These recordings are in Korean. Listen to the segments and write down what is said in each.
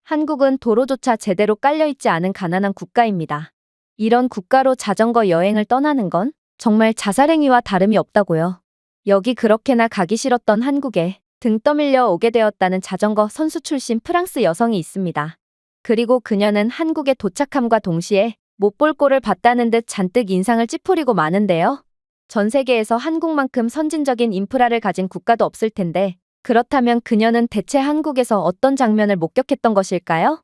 한국은 도로조차 제대로 깔려있지 않은 가난한 국가입니다. 이런 국가로 자전거 여행을 떠나는 건 정말 자살행위와 다름이 없다고요. 여기 그렇게나 가기 싫었던 한국에 등 떠밀려 오게 되었다는 자전거 선수 출신 프랑스 여성이 있습니다. 그리고 그녀는 한국에 도착함과 동시에 못 볼 꼴을 봤다는 듯 잔뜩 인상을 찌푸리고 마는데요. 전 세계에서 한국만큼 선진적인 인프라를 가진 국가도 없을 텐데 그렇다면 그녀는 대체 한국에서 어떤 장면을 목격했던 것일까요?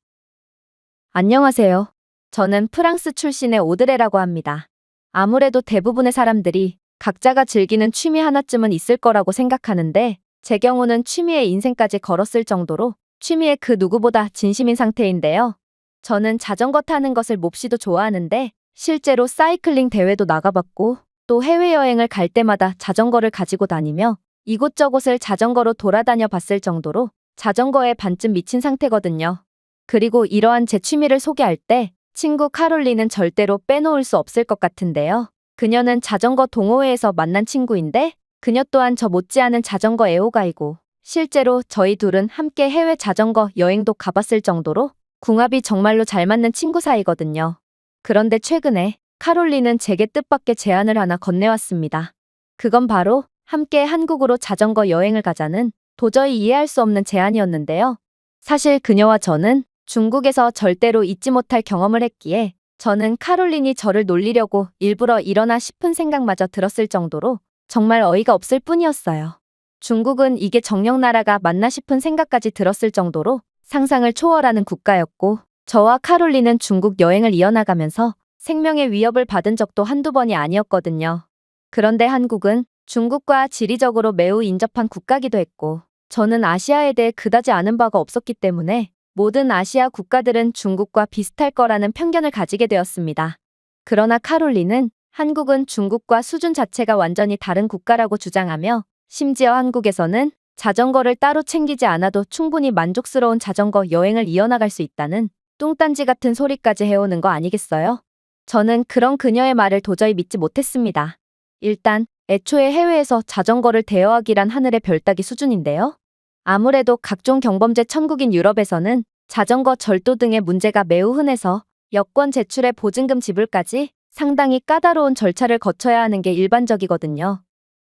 안녕하세요. 저는 프랑스 출신의 오드레라고 합니다. 아무래도 대부분의 사람들이 각자가 즐기는 취미 하나쯤은 있을 거라고 생각하는데 제 경우는 취미에 인생까지 걸었을 정도로 취미에 그 누구보다 진심인 상태인데요. 저는 자전거 타는 것을 몹시도 좋아하는데 실제로 사이클링 대회도 나가봤고 또 해외여행을 갈 때마다 자전거를 가지고 다니며 이곳저곳을 자전거로 돌아다녀 봤을 정도로 자전거에 반쯤 미친 상태거든요. 그리고 이러한 제 취미를 소개할 때 친구 카롤린은 절대로 빼놓을 수 없을 것 같은데요. 그녀는 자전거 동호회에서 만난 친구인데 그녀 또한 저 못지않은 자전거 애호가이고 실제로 저희 둘은 함께 해외 자전거 여행도 가봤을 정도로 궁합이 정말로 잘 맞는 친구 사이거든요. 그런데 최근에 카롤린은 제게 뜻밖의 제안을 하나 건네왔습니다. 그건 바로 함께 한국으로 자전거 여행을 가자는 도저히 이해할 수 없는 제안이었는데요. 사실 그녀와 저는 중국에서 절대로 잊지 못할 경험을 했기에 저는 카롤린이 저를 놀리려고 일부러 이러나 싶은 생각마저 들었을 정도로 정말 어이가 없을 뿐이었어요. 중국은 이게 정령나라가 맞나 싶은 생각까지 들었을 정도로 상상을 초월하는 국가였고 저와 카롤린은 중국 여행을 이어나가면서 생명의 위협을 받은 적도 한두 번이 아니었거든요. 그런데 한국은 중국과 지리적으로 매우 인접한 국가기도 했고 저는 아시아에 대해 그다지 아는 바가 없었기 때문에 모든 아시아 국가들은 중국과 비슷할 거라는 편견을 가지게 되었습니다. 그러나 카롤린은 한국은 중국과 수준 자체가 완전히 다른 국가라고 주장하며 심지어 한국에서는 자전거를 따로 챙기지 않아도 충분히 만족스러운 자전거 여행을 이어나갈 수 있다는 뚱딴지 같은 소리까지 해오는 거 아니겠어요? 저는 그런 그녀의 말을 도저히 믿지 못했습니다. 일단 애초에 해외에서 자전거를 대여하기란 하늘의 별 따기 수준인데요. 아무래도 각종 경범죄 천국인 유럽에서는 자전거 절도 등의 문제가 매우 흔해서 여권 제출에 보증금 지불까지 상당히 까다로운 절차를 거쳐야 하는 게 일반적이거든요.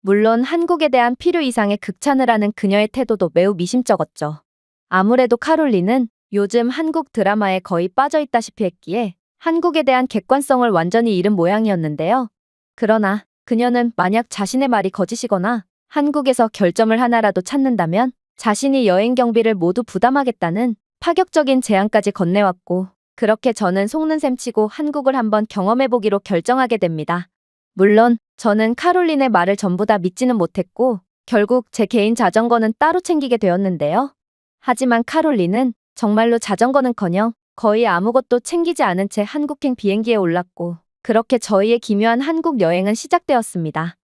물론 한국에 대한 필요 이상의 극찬을 하는 그녀의 태도도 매우 미심쩍었죠. 아무래도 카롤린은 요즘 한국 드라마에 거의 빠져있다시피 했기에 한국에 대한 객관성을 완전히 잃은 모양이었는데요. 그러나 그녀는 만약 자신의 말이 거짓이거나 한국에서 결점을 하나라도 찾는다면 자신이 여행 경비를 모두 부담하겠다는 파격적인 제안까지 건네왔고 그렇게 저는 속는 셈 치고 한국을 한번 경험해보기로 결정하게 됩니다. 물론 저는 카롤린의 말을 전부 다 믿지는 못했고 결국 제 개인 자전거는 따로 챙기게 되었는데요. 하지만 카롤린은 정말로 자전거는커녕 거의 아무것도 챙기지 않은 채 한국행 비행기에 올랐고 그렇게 저희의 기묘한 한국 여행은 시작되었습니다.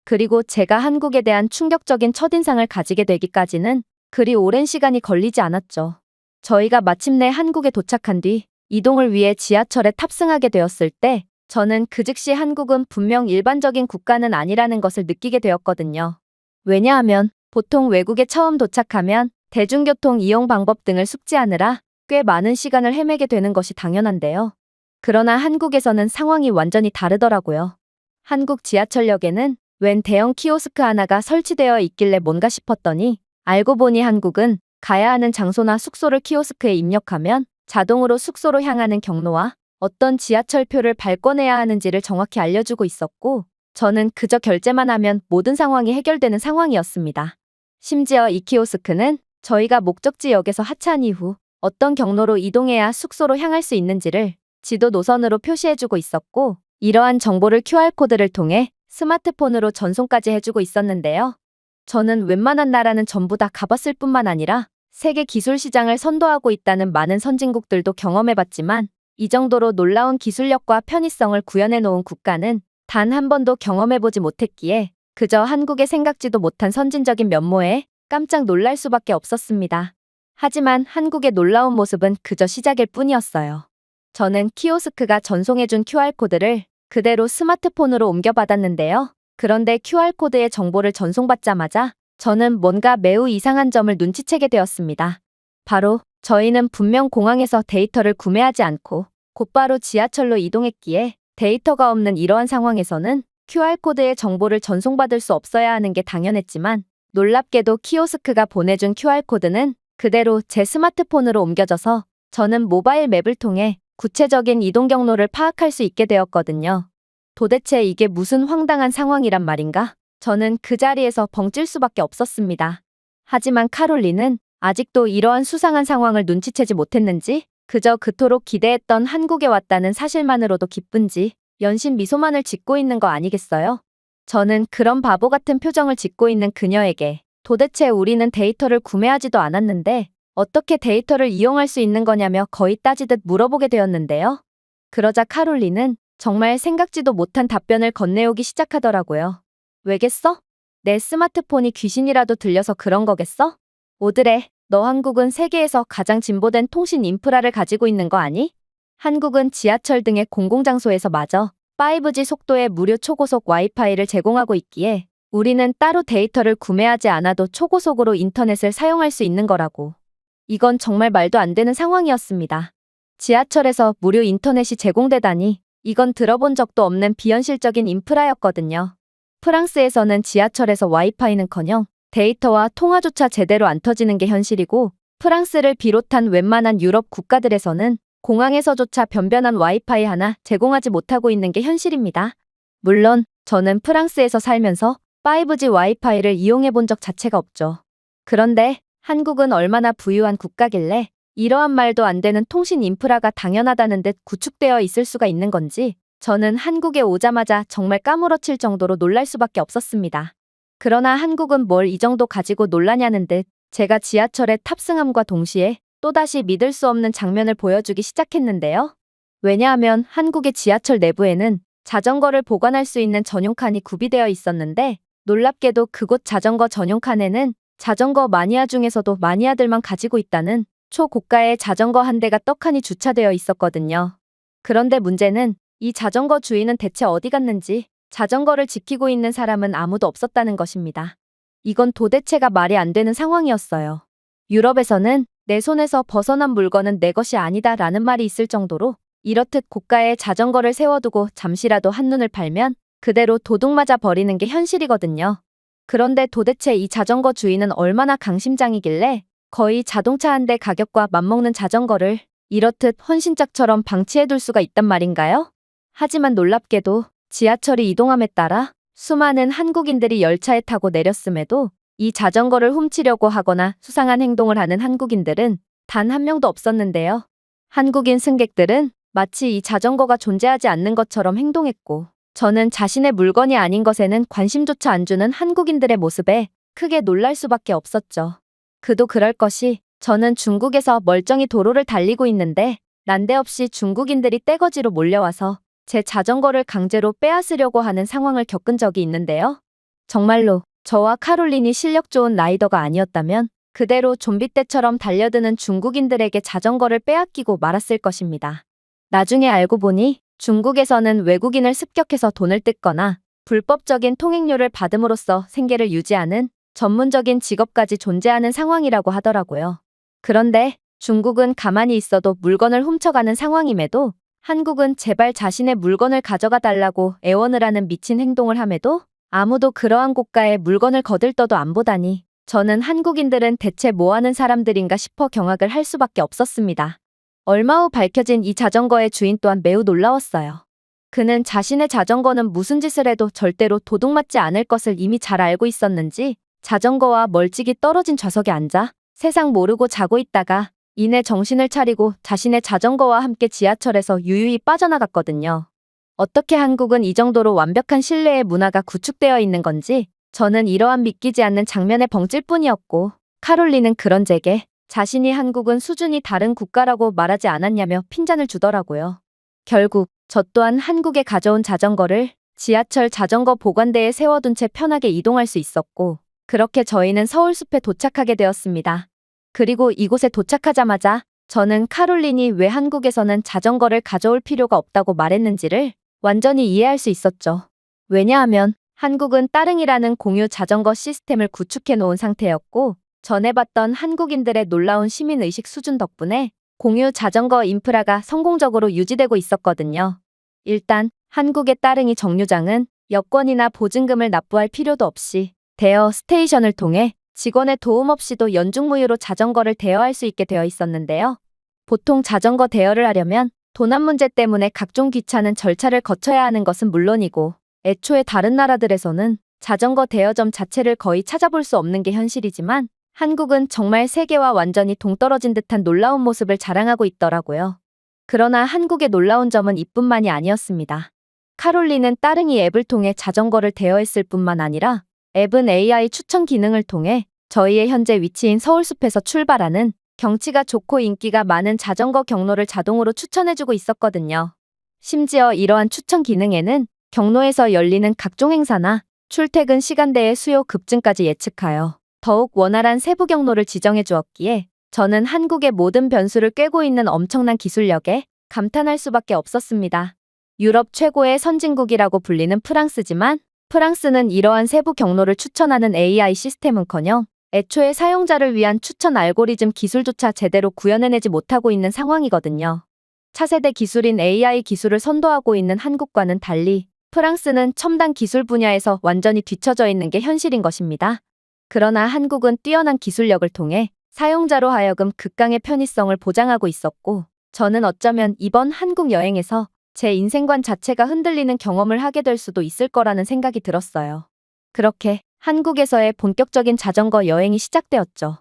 그리고 제가 한국에 대한 충격적인 첫인상을 가지게 되기까지는 그리 오랜 시간이 걸리지 않았죠. 저희가 마침내 한국에 도착한 뒤 이동을 위해 지하철에 탑승하게 되었을 때 저는 그 즉시 한국은 분명 일반적인 국가는 아니라는 것을 느끼게 되었거든요. 왜냐하면 보통 외국에 처음 도착하면 대중교통 이용 방법 등을 숙지하느라 꽤 많은 시간을 헤매게 되는 것이 당연한데요. 그러나 한국에서는 상황이 완전히 다르더라고요. 한국 지하철역에는 웬 대형 키오스크 하나가 설치되어 있길래 뭔가 싶었더니 알고 보니 한국은 가야 하는 장소나 숙소를 키오스크에 입력하면 자동으로 숙소로 향하는 경로와 어떤 지하철표를 발권해야 하는지를 정확히 알려주고 있었고 저는 그저 결제만 하면 모든 상황이 해결되는 상황이었습니다. 심지어 이 키오스크는 저희가 목적지역에서 하차한 이후 어떤 경로로 이동해야 숙소로 향할 수 있는지를 지도 노선으로 표시해주고 있었고 이러한 정보를 QR코드를 통해 스마트폰으로 전송까지 해주고 있었는데요. 저는 웬만한 나라는 전부 다 가봤을 뿐만 아니라 세계 기술 시장을 선도하고 있다는 많은 선진국들도 경험해봤지만 이 정도로 놀라운 기술력과 편의성을 구현해 놓은 국가는 단 한 번도 경험해보지 못했기에 그저 한국의 생각지도 못한 선진적인 면모에 깜짝 놀랄 수밖에 없었습니다. 하지만 한국의 놀라운 모습은 그저 시작일 뿐이었어요. 저는 키오스크가 전송해준 QR코드를 그대로 스마트폰으로 옮겨받았는데요. 그런데 QR코드의 정보를 전송받자마자 저는 뭔가 매우 이상한 점을 눈치채게 되었습니다. 바로 저희는 분명 공항에서 데이터를 구매하지 않고 곧바로 지하철로 이동했기에 데이터가 없는 이러한 상황에서는 QR코드의 정보를 전송받을 수 없어야 하는 게 당연했지만 놀랍게도 키오스크가 보내준 QR코드는 그대로 제 스마트폰으로 옮겨져서 저는 모바일 맵을 통해 구체적인 이동 경로를 파악할 수 있게 되었거든요. 도대체 이게 무슨 황당한 상황이란 말인가? 저는 그 자리에서 벙찔 수밖에 없었습니다. 하지만 카롤린은 아직도 이러한 수상한 상황을 눈치채지 못했는지 그저 그토록 기대했던 한국에 왔다는 사실만으로도 기쁜지 연신 미소만을 짓고 있는 거 아니겠어요? 저는 그런 바보 같은 표정을 짓고 있는 그녀에게 도대체 우리는 데이터를 구매하지도 않았는데 어떻게 데이터를 이용할 수 있는 거냐며 거의 따지듯 물어보게 되었는데요. 그러자 카롤린은 정말 생각지도 못한 답변을 건네오기 시작하더라고요. 왜겠어? 내 스마트폰이 귀신이라도 들려서 그런 거겠어? 오드레, 너 한국은 세계에서 가장 진보된 통신 인프라를 가지고 있는 거 아니? 한국은 지하철 등의 공공장소에서 마저 5G 속도의 무료 초고속 와이파이를 제공하고 있기에 우리는 따로 데이터를 구매하지 않아도 초고속으로 인터넷을 사용할 수 있는 거라고. 이건 정말 말도 안 되는 상황이었습니다. 지하철에서 무료 인터넷이 제공되다니 이건 들어본 적도 없는 비현실적인 인프라였거든요. 프랑스에서는 지하철에서 와이파이는커녕 데이터와 통화조차 제대로 안 터지는 게 현실이고 프랑스를 비롯한 웬만한 유럽 국가들에서는 공항에서조차 변변한 와이파이 하나 제공하지 못하고 있는 게 현실입니다. 물론 저는 프랑스에서 살면서 5G 와이파이를 이용해 본 적 자체가 없죠. 그런데 한국은 얼마나 부유한 국가길래 이러한 말도 안 되는 통신 인프라가 당연하다는 듯 구축되어 있을 수가 있는 건지 저는 한국에 오자마자 정말 까무러칠 정도로 놀랄 수밖에 없었습니다. 그러나 한국은 뭘 이 정도 가지고 놀라냐는 듯 제가 지하철에 탑승함과 동시에 또다시 믿을 수 없는 장면을 보여주기 시작했는데요. 왜냐하면 한국의 지하철 내부에는 자전거를 보관할 수 있는 전용 칸이 구비되어 있었는데 놀랍게도 그곳 자전거 전용 칸에는 자전거 마니아 중에서도 마니아들만 가지고 있다는 초고가의 자전거 한 대가 떡하니 주차되어 있었거든요. 그런데 문제는 이 자전거 주인은 대체 어디 갔는지 자전거를 지키고 있는 사람은 아무도 없었다는 것입니다. 이건 도대체가 말이 안 되는 상황이었어요. 유럽에서는 내 손에서 벗어난 물건은 내 것이 아니다 라는 말이 있을 정도로 이렇듯 고가의 자전거를 세워두고 잠시라도 한눈을 팔면 그대로 도둑 맞아 버리는 게 현실이거든요. 그런데 도대체 이 자전거 주인은 얼마나 강심장이길래 거의 자동차 한 대 가격과 맞먹는 자전거를 이렇듯 헌신짝처럼 방치해둘 수가 있단 말인가요? 하지만 놀랍게도 지하철이 이동함에 따라 수많은 한국인들이 열차에 타고 내렸음에도 이 자전거를 훔치려고 하거나 수상한 행동을 하는 한국인들은 단 한 명도 없었는데요. 한국인 승객들은 마치 이 자전거가 존재하지 않는 것처럼 행동했고 저는 자신의 물건이 아닌 것에는 관심조차 안 주는 한국인들의 모습에 크게 놀랄 수밖에 없었죠. 그도 그럴 것이 저는 중국에서 멀쩡히 도로를 달리고 있는데 난데없이 중국인들이 떼거지로 몰려와서 제 자전거를 강제로 빼앗으려고 하는 상황을 겪은 적이 있는데요. 정말로 저와 카롤린이 실력 좋은 라이더가 아니었다면 그대로 좀비 떼처럼 달려드는 중국인들에게 자전거를 빼앗기고 말았을 것입니다. 나중에 알고 보니 중국에서는 외국인을 습격해서 돈을 뜯거나 불법적인 통행료를 받음으로써 생계를 유지하는 전문적인 직업까지 존재하는 상황이라고 하더라고요. 그런데 중국은 가만히 있어도 물건을 훔쳐가는 상황임에도 한국은 제발 자신의 물건을 가져가 달라고 애원을 하는 미친 행동을 함에도 아무도 그러한 고가의 물건을 거들떠도 안 보다니 저는 한국인들은 대체 뭐 하는 사람들인가 싶어 경악을 할 수밖에 없었습니다. 얼마 후 밝혀진 이 자전거의 주인 또한 매우 놀라웠어요. 그는 자신의 자전거는 무슨 짓을 해도 절대로 도둑맞지 않을 것을 이미 잘 알고 있었는지 자전거와 멀찍이 떨어진 좌석에 앉아 세상 모르고 자고 있다가 이내 정신을 차리고 자신의 자전거와 함께 지하철에서 유유히 빠져나갔거든요. 어떻게 한국은 이 정도로 완벽한 신뢰의 문화가 구축되어 있는 건지 저는 이러한 믿기지 않는 장면에 벙찔 뿐이었고 카롤린은 그런 제게 자신이 한국은 수준이 다른 국가라고 말하지 않았냐며 핀잔을 주더라고요. 결국 저 또한 한국에 가져온 자전거를 지하철 자전거 보관대에 세워둔 채 편하게 이동할 수 있었고 그렇게 저희는 서울숲에 도착하게 되었습니다. 그리고 이곳에 도착하자마자 저는 카롤린이 왜 한국에서는 자전거를 가져올 필요가 없다고 말했는지를 완전히 이해할 수 있었죠. 왜냐하면 한국은 따릉이라는 공유 자전거 시스템을 구축해 놓은 상태였고 전에 봤던 한국인들의 놀라운 시민의식 수준 덕분에 공유 자전거 인프라가 성공적으로 유지되고 있었거든요. 일단 한국의 따릉이 정류장은 여권이나 보증금을 납부할 필요도 없이 대여 스테이션을 통해 직원의 도움 없이도 연중무휴로 자전거를 대여할 수 있게 되어 있었는데요. 보통 자전거 대여를 하려면 도난 문제 때문에 각종 귀찮은 절차를 거쳐야 하는 것은 물론이고 애초에 다른 나라들에서는 자전거 대여점 자체를 거의 찾아볼 수 없는 게 현실이지만 한국은 정말 세계와 완전히 동떨어진 듯한 놀라운 모습을 자랑하고 있더라고요. 그러나 한국의 놀라운 점은 이뿐만이 아니었습니다. 카롤린은 따릉이 앱을 통해 자전거를 대여했을 뿐만 아니라 앱은 AI 추천 기능을 통해 저희의 현재 위치인 서울숲에서 출발하는 경치가 좋고 인기가 많은 자전거 경로를 자동으로 추천해주고 있었거든요. 심지어 이러한 추천 기능에는 경로에서 열리는 각종 행사나 출퇴근 시간대의 수요 급증까지 예측하여 더욱 원활한 세부 경로를 지정해 주었기에 저는 한국의 모든 변수를 꿰고 있는 엄청난 기술력에 감탄할 수밖에 없었습니다. 유럽 최고의 선진국이라고 불리는 프랑스지만 프랑스는 이러한 세부 경로를 추천하는 AI 시스템은커녕 애초에 사용자를 위한 추천 알고리즘 기술조차 제대로 구현해내지 못하고 있는 상황이거든요. 차세대 기술인 AI 기술을 선도하고 있는 한국과는 달리 프랑스는 첨단 기술 분야에서 완전히 뒤처져 있는 게 현실인 것입니다. 그러나 한국은 뛰어난 기술력을 통해 사용자로 하여금 극강의 편의성을 보장하고 있었고 저는 어쩌면 이번 한국 여행에서 제 인생관 자체가 흔들리는 경험을 하게 될 수도 있을 거라는 생각이 들었어요. 그렇게 한국에서의 본격적인 자전거 여행이 시작되었죠.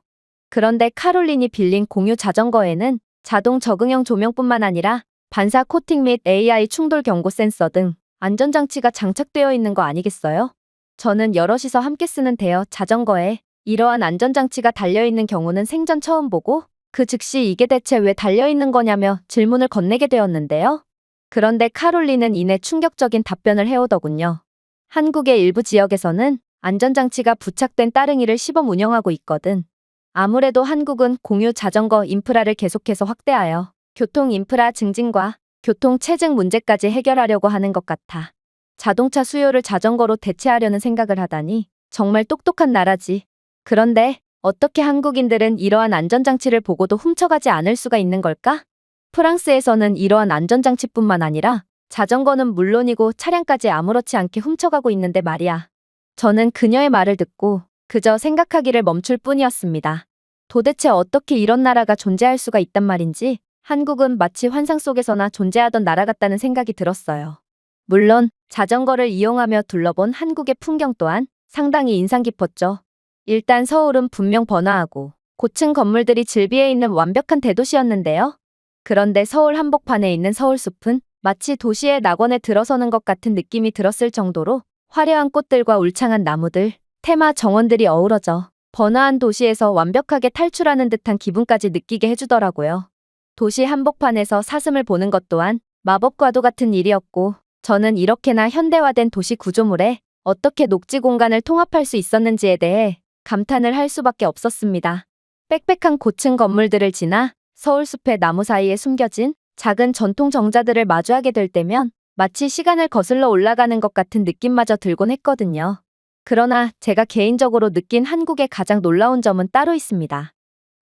그런데 카롤린이 빌린 공유 자전거에는 자동 적응형 조명뿐만 아니라 반사 코팅 및 AI 충돌 경고 센서 등 안전장치가 장착되어 있는 거 아니겠어요? 저는 여럿이서 함께 쓰는 대여 자전거에 이러한 안전장치가 달려있는 경우는 생전 처음 보고 그 즉시 이게 대체 왜 달려있는 거냐며 질문을 건네게 되었는데요. 그런데 카롤린은 이내 충격적인 답변을 해오더군요. 한국의 일부 지역에서는 안전장치가 부착된 따릉이를 시범 운영하고 있거든. 아무래도 한국은 공유 자전거 인프라를 계속해서 확대하여 교통 인프라 증진과 교통 체증 문제까지 해결하려고 하는 것 같아. 자동차 수요를 자전거로 대체하려는 생각을 하다니 정말 똑똑한 나라지. 그런데 어떻게 한국인들은 이러한 안전장치를 보고도 훔쳐가지 않을 수가 있는 걸까? 프랑스에서는 이러한 안전장치뿐만 아니라 자전거는 물론이고 차량까지 아무렇지 않게 훔쳐가고 있는데 말이야. 저는 그녀의 말을 듣고 그저 생각하기를 멈출 뿐이었습니다. 도대체 어떻게 이런 나라가 존재할 수가 있단 말인지 한국은 마치 환상 속에서나 존재하던 나라 같다는 생각이 들었어요. 물론 자전거를 이용하며 둘러본 한국의 풍경 또한 상당히 인상 깊었죠. 일단 서울은 분명 번화하고 고층 건물들이 즐비해 있는 완벽한 대도시였는데요. 그런데 서울 한복판에 있는 서울숲은 마치 도시의 낙원에 들어서는 것 같은 느낌이 들었을 정도로 화려한 꽃들과 울창한 나무들, 테마 정원들이 어우러져 번화한 도시에서 완벽하게 탈출하는 듯한 기분까지 느끼게 해주더라고요. 도시 한복판에서 사슴을 보는 것 또한 마법과도 같은 일이었고 저는 이렇게나 현대화된 도시 구조물에 어떻게 녹지 공간을 통합할 수 있었는지에 대해 감탄을 할 수밖에 없었습니다. 빽빽한 고층 건물들을 지나 서울숲의 나무 사이에 숨겨진 작은 전통 정자들을 마주하게 될 때면 마치 시간을 거슬러 올라가는 것 같은 느낌마저 들곤 했거든요. 그러나 제가 개인적으로 느낀 한국의 가장 놀라운 점은 따로 있습니다.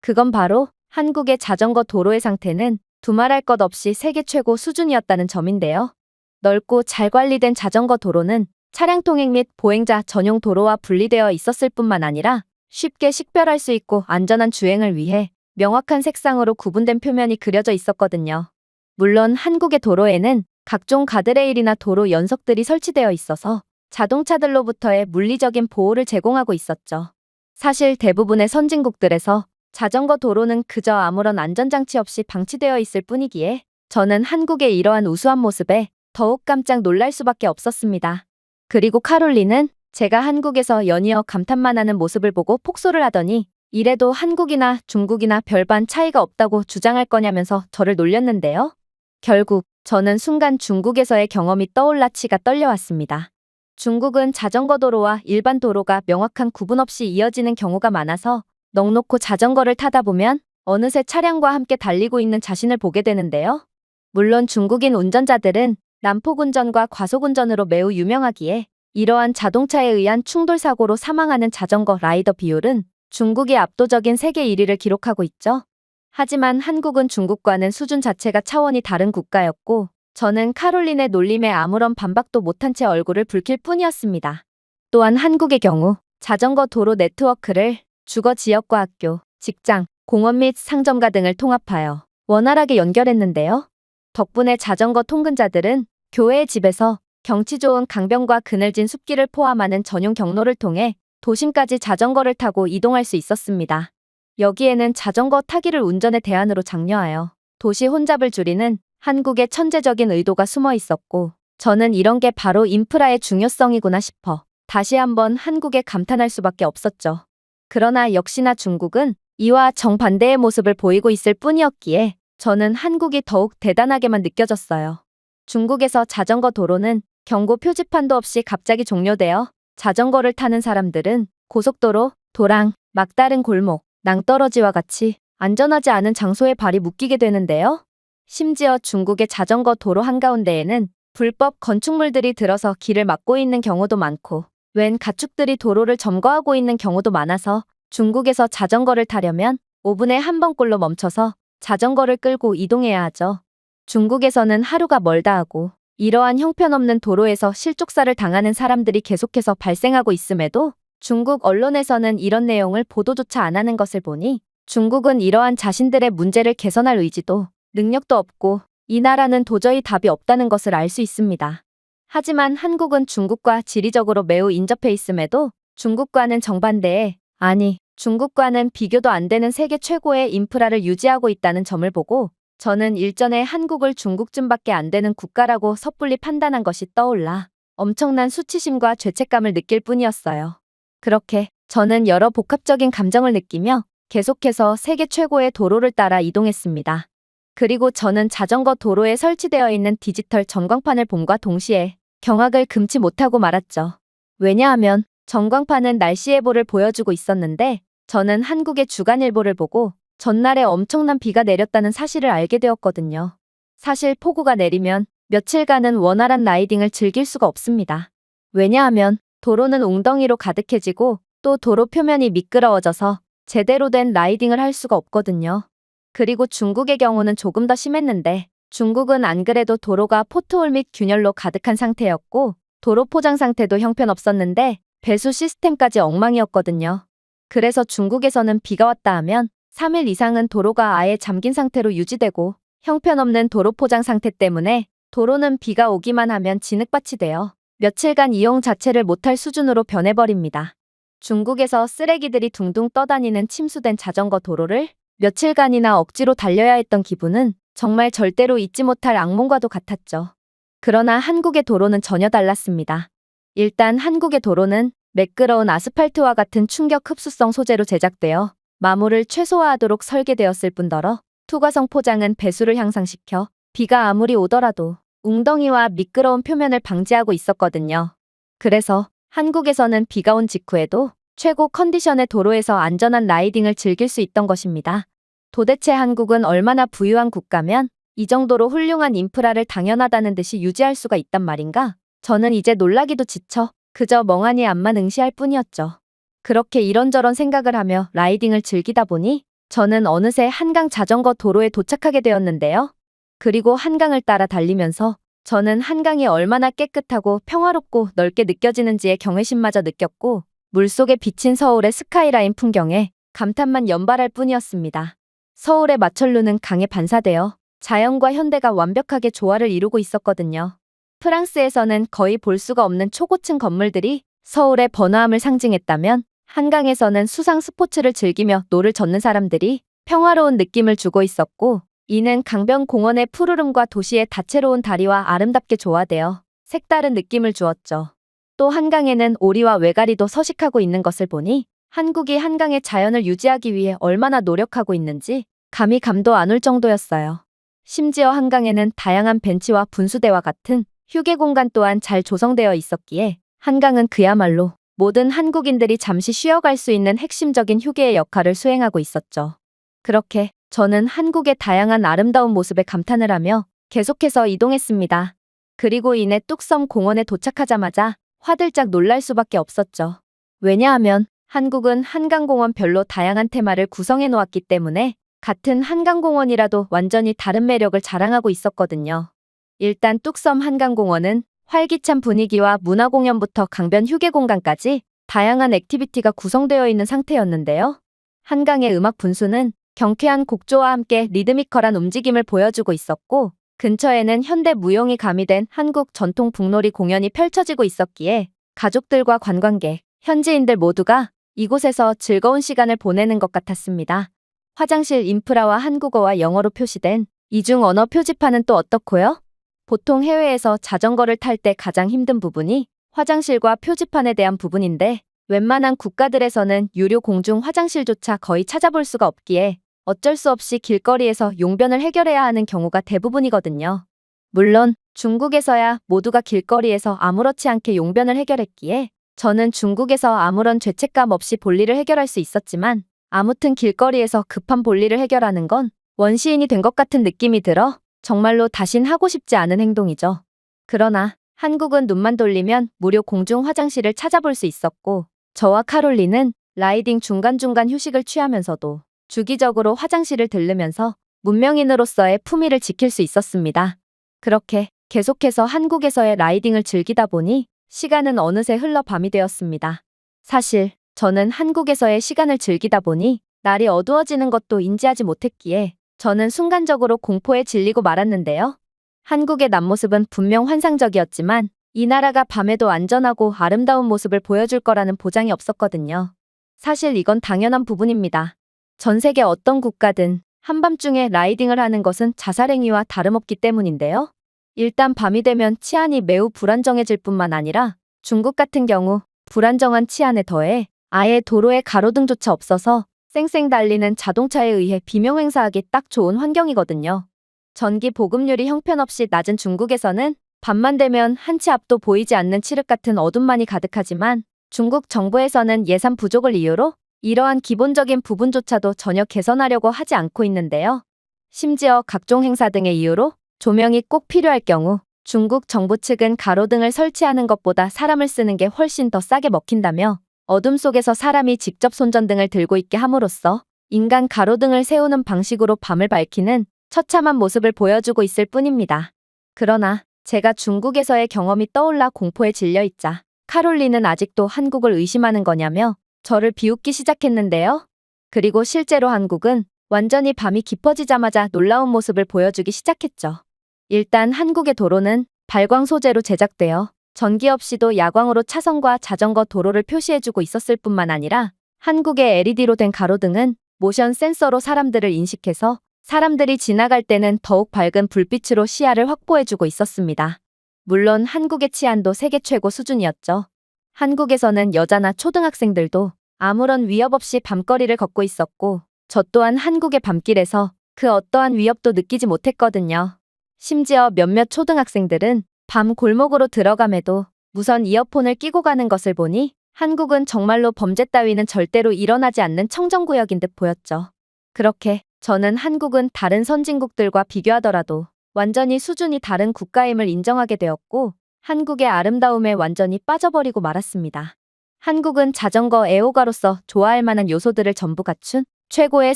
그건 바로 한국의 자전거 도로의 상태는 두말할 것 없이 세계 최고 수준이었다는 점인데요. 넓고 잘 관리된 자전거 도로는 차량 통행 및 보행자 전용 도로와 분리되어 있었을 뿐만 아니라 쉽게 식별할 수 있고 안전한 주행을 위해 명확한 색상으로 구분된 표면이 그려져 있었거든요. 물론 한국의 도로에는 각종 가드레일이나 도로 연석들이 설치되어 있어서 자동차들로부터의 물리적인 보호를 제공하고 있었죠. 사실 대부분의 선진국들에서 자전거 도로는 그저 아무런 안전장치 없이 방치되어 있을 뿐이기에 저는 한국의 이러한 우수한 모습에 더욱 깜짝 놀랄 수밖에 없었습니다. 그리고 카롤린은 제가 한국에서 연이어 감탄만 하는 모습을 보고 폭소를 하더니 이래도 한국이나 중국이나 별반 차이가 없다고 주장할 거냐면서 저를 놀렸는데요. 결국 저는 순간 중국에서의 경험이 떠올라 치가 떨려왔습니다. 중국은 자전거 도로와 일반 도로가 명확한 구분 없이 이어지는 경우가 많아서 넋놓고 자전거를 타다 보면 어느새 차량과 함께 달리고 있는 자신을 보게 되는데요. 물론 중국인 운전자들은 난폭운전과 과속운전으로 매우 유명하기에 이러한 자동차에 의한 충돌 사고로 사망하는 자전거 라이더 비율은 중국이 압도적인 세계 1위를 기록하고 있죠. 하지만 한국은 중국과는 수준 자체가 차원이 다른 국가였고, 저는 카롤린의 놀림에 아무런 반박도 못한 채 얼굴을 붉힐 뿐이었습니다. 또한 한국의 경우 자전거 도로 네트워크를 주거 지역과 학교, 직장, 공원 및 상점가 등을 통합하여 원활하게 연결했는데요. 덕분에 자전거 통근자들은 교외의 집에서 경치 좋은 강변과 그늘진 숲길을 포함하는 전용 경로를 통해 도심까지 자전거를 타고 이동할 수 있었습니다. 여기에는 자전거 타기를 운전의 대안으로 장려하여 도시 혼잡을 줄이는 한국의 천재적인 의도가 숨어 있었고, 저는 이런 게 바로 인프라의 중요성이구나 싶어 다시 한번 한국에 감탄할 수밖에 없었죠. 그러나 역시나 중국은 이와 정반대의 모습을 보이고 있을 뿐이었기에 저는 한국이 더욱 대단하게만 느껴졌어요. 중국에서 자전거 도로는 경고 표지판도 없이 갑자기 종료되어 자전거를 타는 사람들은 고속도로, 도랑, 막다른 골목, 낭떠러지와 같이 안전하지 않은 장소에 발이 묶이게 되는데요. 심지어 중국의 자전거 도로 한가운데에는 불법 건축물들이 들어서 길을 막고 있는 경우도 많고, 웬 가축들이 도로를 점거하고 있는 경우도 많아서 중국에서 자전거를 타려면 5분에 한 번꼴로 멈춰서 자전거를 끌고 이동해야 하죠. 중국에서는 하루가 멀다 하고 이러한 형편없는 도로에서 실족사를 당하는 사람들이 계속해서 발생하고 있음에도 중국 언론에서는 이런 내용을 보도조차 안 하는 것을 보니 중국은 이러한 자신들의 문제를 개선할 의지도 능력도 없고 이 나라는 도저히 답이 없다는 것을 알 수 있습니다. 하지만 한국은 중국과 지리적으로 매우 인접해 있음에도 중국과는 정반대에, 아니, 중국과는 비교도 안 되는 세계 최고의 인프라를 유지하고 있다는 점을 보고 저는 일전에 한국을 중국쯤밖에 안 되는 국가라고 섣불리 판단한 것이 떠올라 엄청난 수치심과 죄책감을 느낄 뿐이었어요. 그렇게 저는 여러 복합적인 감정을 느끼며 계속해서 세계 최고의 도로를 따라 이동했습니다. 그리고 저는 자전거 도로에 설치되어 있는 디지털 전광판을 봄과 동시에 경악을 금치 못하고 말았죠. 왜냐하면 전광판은 날씨 예보를 보여주고 있었는데 저는 한국의 주간일보를 보고 전날에 엄청난 비가 내렸다는 사실을 알게 되었거든요. 사실 폭우가 내리면 며칠간은 원활한 라이딩을 즐길 수가 없습니다. 왜냐하면 도로는 웅덩이로 가득해지고 또 도로 표면이 미끄러워져서 제대로 된 라이딩을 할 수가 없거든요. 그리고 중국의 경우는 조금 더 심했는데 중국은 안 그래도 도로가 포트홀 및 균열로 가득한 상태였고 도로 포장 상태도 형편없었는데 배수 시스템까지 엉망이었거든요. 그래서 중국에서는 비가 왔다 하면 3일 이상은 도로가 아예 잠긴 상태로 유지되고 형편없는 도로 포장 상태 때문에 도로는 비가 오기만 하면 진흙밭이 되어 며칠간 이용 자체를 못할 수준으로 변해버립니다. 중국에서 쓰레기들이 둥둥 떠다니는 침수된 자전거 도로를 며칠간이나 억지로 달려야 했던 기분은 정말 절대로 잊지 못할 악몽과도 같았죠. 그러나 한국의 도로는 전혀 달랐습니다. 일단 한국의 도로는 매끄러운 아스팔트와 같은 충격 흡수성 소재로 제작되어 마모를 최소화하도록 설계되었을 뿐더러 투과성 포장은 배수를 향상시켜 비가 아무리 오더라도 웅덩이와 미끄러운 표면을 방지하고 있었거든요. 그래서 한국에서는 비가 온 직후에도 최고 컨디션의 도로에서 안전한 라이딩을 즐길 수 있던 것입니다. 도대체 한국은 얼마나 부유한 국가면 이 정도로 훌륭한 인프라를 당연하다는 듯이 유지할 수가 있단 말인가? 저는 이제 놀라기도 지쳐 그저 멍하니 앞만 응시할 뿐이었죠. 그렇게 이런저런 생각을 하며 라이딩을 즐기다 보니 저는 어느새 한강 자전거 도로에 도착하게 되었는데요. 그리고 한강을 따라 달리면서 저는 한강이 얼마나 깨끗하고 평화롭고 넓게 느껴지는지에 경외심마저 느꼈고 물속에 비친 서울의 스카이라인 풍경에 감탄만 연발할 뿐이었습니다. 서울의 마천루는 강에 반사되어 자연과 현대가 완벽하게 조화를 이루고 있었거든요. 프랑스에서는 거의 볼 수가 없는 초고층 건물들이 서울의 번화함을 상징했다면 한강에서는 수상 스포츠를 즐기며 노를 젓는 사람들이 평화로운 느낌을 주고 있었고 이는 강변 공원의 푸르름과 도시의 다채로운 다리와 아름답게 조화되어 색다른 느낌을 주었죠. 또 한강에는 오리와 외가리도 서식하고 있는 것을 보니 한국이 한강의 자연을 유지하기 위해 얼마나 노력하고 있는지 감히 감도 안 올 정도였어요. 심지어 한강에는 다양한 벤치와 분수대와 같은 휴게 공간 또한 잘 조성되어 있었기에 한강은 그야말로 모든 한국인들이 잠시 쉬어갈 수 있는 핵심적인 휴게의 역할을 수행하고 있었죠. 그렇게 저는 한국의 다양한 아름다운 모습에 감탄을 하며 계속해서 이동했습니다. 그리고 이내 뚝섬 공원에 도착하자마자 화들짝 놀랄 수밖에 없었죠. 왜냐하면 한국은 한강공원별로 다양한 테마를 구성해 놓았기 때문에 같은 한강공원이라도 완전히 다른 매력을 자랑하고 있었거든요. 일단 뚝섬 한강공원은 활기찬 분위기와 문화공연부터 강변 휴게공간까지 다양한 액티비티가 구성되어 있는 상태였는데요. 한강의 음악 분수는 경쾌한 곡조와 함께 리드미컬한 움직임을 보여주고 있었고, 근처에는 현대 무용이 가미된 한국 전통 북놀이 공연이 펼쳐지고 있었기에 가족들과 관광객, 현지인들 모두가 이곳에서 즐거운 시간을 보내는 것 같았습니다. 화장실 인프라와 한국어와 영어로 표시된 이중 언어 표지판은 또 어떻고요? 보통 해외에서 자전거를 탈 때 가장 힘든 부분이 화장실과 표지판에 대한 부분인데, 웬만한 국가들에서는 유료 공중 화장실조차 거의 찾아볼 수가 없기에 어쩔 수 없이 길거리에서 용변을 해결해야 하는 경우가 대부분이거든요. 물론 중국에서야 모두가 길거리에서 아무렇지 않게 용변을 해결했기에 저는 중국에서 아무런 죄책감 없이 볼일을 해결할 수 있었지만, 아무튼 길거리에서 급한 볼일을 해결하는 건 원시인이 된 것 같은 느낌이 들어 정말로 다신 하고 싶지 않은 행동이죠. 그러나 한국은 눈만 돌리면 무료 공중 화장실을 찾아볼 수 있었고, 저와 카롤린은 라이딩 중간중간 휴식을 취하면서도 주기적으로 화장실을 들르면서 문명인으로서의 품위를 지킬 수 있었습니다. 그렇게 계속해서 한국에서의 라이딩을 즐기다 보니 시간은 어느새 흘러 밤이 되었습니다. 사실 저는 한국에서의 시간을 즐기다 보니 날이 어두워지는 것도 인지하지 못했기에 저는 순간적으로 공포에 질리고 말았는데요. 한국의 남모습은 분명 환상적이었지만 이 나라가 밤에도 안전하고 아름다운 모습을 보여줄 거라는 보장이 없었거든요. 사실 이건 당연한 부분입니다. 전 세계 어떤 국가든 한밤중에 라이딩을 하는 것은 자살행위와 다름없기 때문인데요. 일단 밤이 되면 치안이 매우 불안정해질 뿐만 아니라 중국 같은 경우 불안정한 치안에 더해 아예 도로에 가로등조차 없어서 쌩쌩 달리는 자동차에 의해 비명행사하기 딱 좋은 환경이거든요. 전기 보급률이 형편없이 낮은 중국에서는 밤만 되면 한 치 앞도 보이지 않는 칠흑 같은 어둠만이 가득하지만, 중국 정부에서는 예산 부족을 이유로 이러한 기본적인 부분조차도 전혀 개선하려고 하지 않고 있는데요. 심지어 각종 행사 등의 이유로 조명이 꼭 필요할 경우 중국 정부 측은 가로등을 설치하는 것보다 사람을 쓰는 게 훨씬 더 싸게 먹힌다며 어둠 속에서 사람이 직접 손전등을 들고 있게 함으로써 인간 가로등을 세우는 방식으로 밤을 밝히는 처참한 모습을 보여주고 있을 뿐입니다. 그러나 제가 중국에서의 경험이 떠올라 공포에 질려있자 카롤린은 아직도 한국을 의심하는 거냐며 저를 비웃기 시작했는데요. 그리고 실제로 한국은 완전히 밤이 깊어지자마자 놀라운 모습을 보여주기 시작했죠. 일단 한국의 도로는 발광 소재로 제작되어 전기 없이도 야광으로 차선과 자전거 도로를 표시해주고 있었을 뿐만 아니라 한국의 LED로 된 가로등은 모션 센서로 사람들을 인식해서 사람들이 지나갈 때는 더욱 밝은 불빛으로 시야를 확보해주고 있었습니다. 물론 한국의 치안도 세계 최고 수준이었죠. 한국에서는 여자나 초등학생들도 아무런 위협 없이 밤거리를 걷고 있었고, 저 또한 한국의 밤길에서 그 어떠한 위협도 느끼지 못했거든요. 심지어 몇몇 초등학생들은 밤 골목으로 들어감에도 무선 이어폰을 끼고 가는 것을 보니 한국은 정말로 범죄 따위는 절대로 일어나지 않는 청정구역인 듯 보였죠. 그렇게 저는 한국은 다른 선진국들과 비교하더라도 완전히 수준이 다른 국가임을 인정하게 되었고, 한국의 아름다움에 완전히 빠져버리고 말았습니다. 한국은 자전거 애호가로서 좋아할 만한 요소들을 전부 갖춘 최고의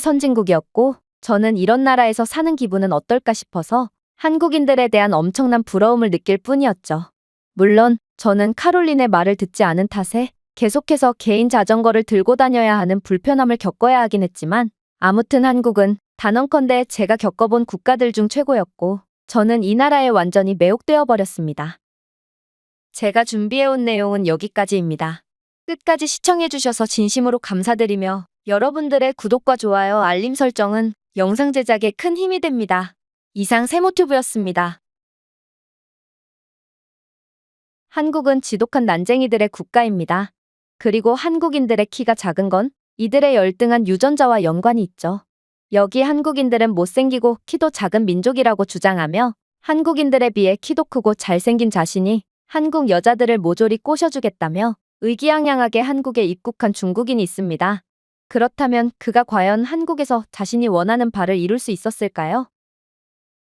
선진국이었고, 저는 이런 나라에서 사는 기분은 어떨까 싶어서 한국인들에 대한 엄청난 부러움을 느낄 뿐이었죠. 물론 저는 카롤린의 말을 듣지 않은 탓에 계속해서 개인 자전거를 들고 다녀야 하는 불편함을 겪어야 하긴 했지만, 아무튼 한국은 단언컨대 제가 겪어본 국가들 중 최고였고, 저는 이 나라에 완전히 매혹되어 버렸습니다. 제가 준비해온 내용은 여기까지입니다. 끝까지 시청해주셔서 진심으로 감사드리며 여러분들의 구독과 좋아요, 알림 설정은 영상 제작에 큰 힘이 됩니다. 이상 세모튜브였습니다. 한국은 지독한 난쟁이들의 국가입니다. 그리고 한국인들의 키가 작은 건 이들의 열등한 유전자와 연관이 있죠. 여기 한국인들은 못생기고 키도 작은 민족이라고 주장하며 한국인들에 비해 키도 크고 잘생긴 자신이 한국 여자들을 모조리 꼬셔주겠다며 의기양양하게 한국에 입국한 중국인이 있습니다. 그렇다면 그가 과연 한국에서 자신이 원하는 바를 이룰 수 있었을까요?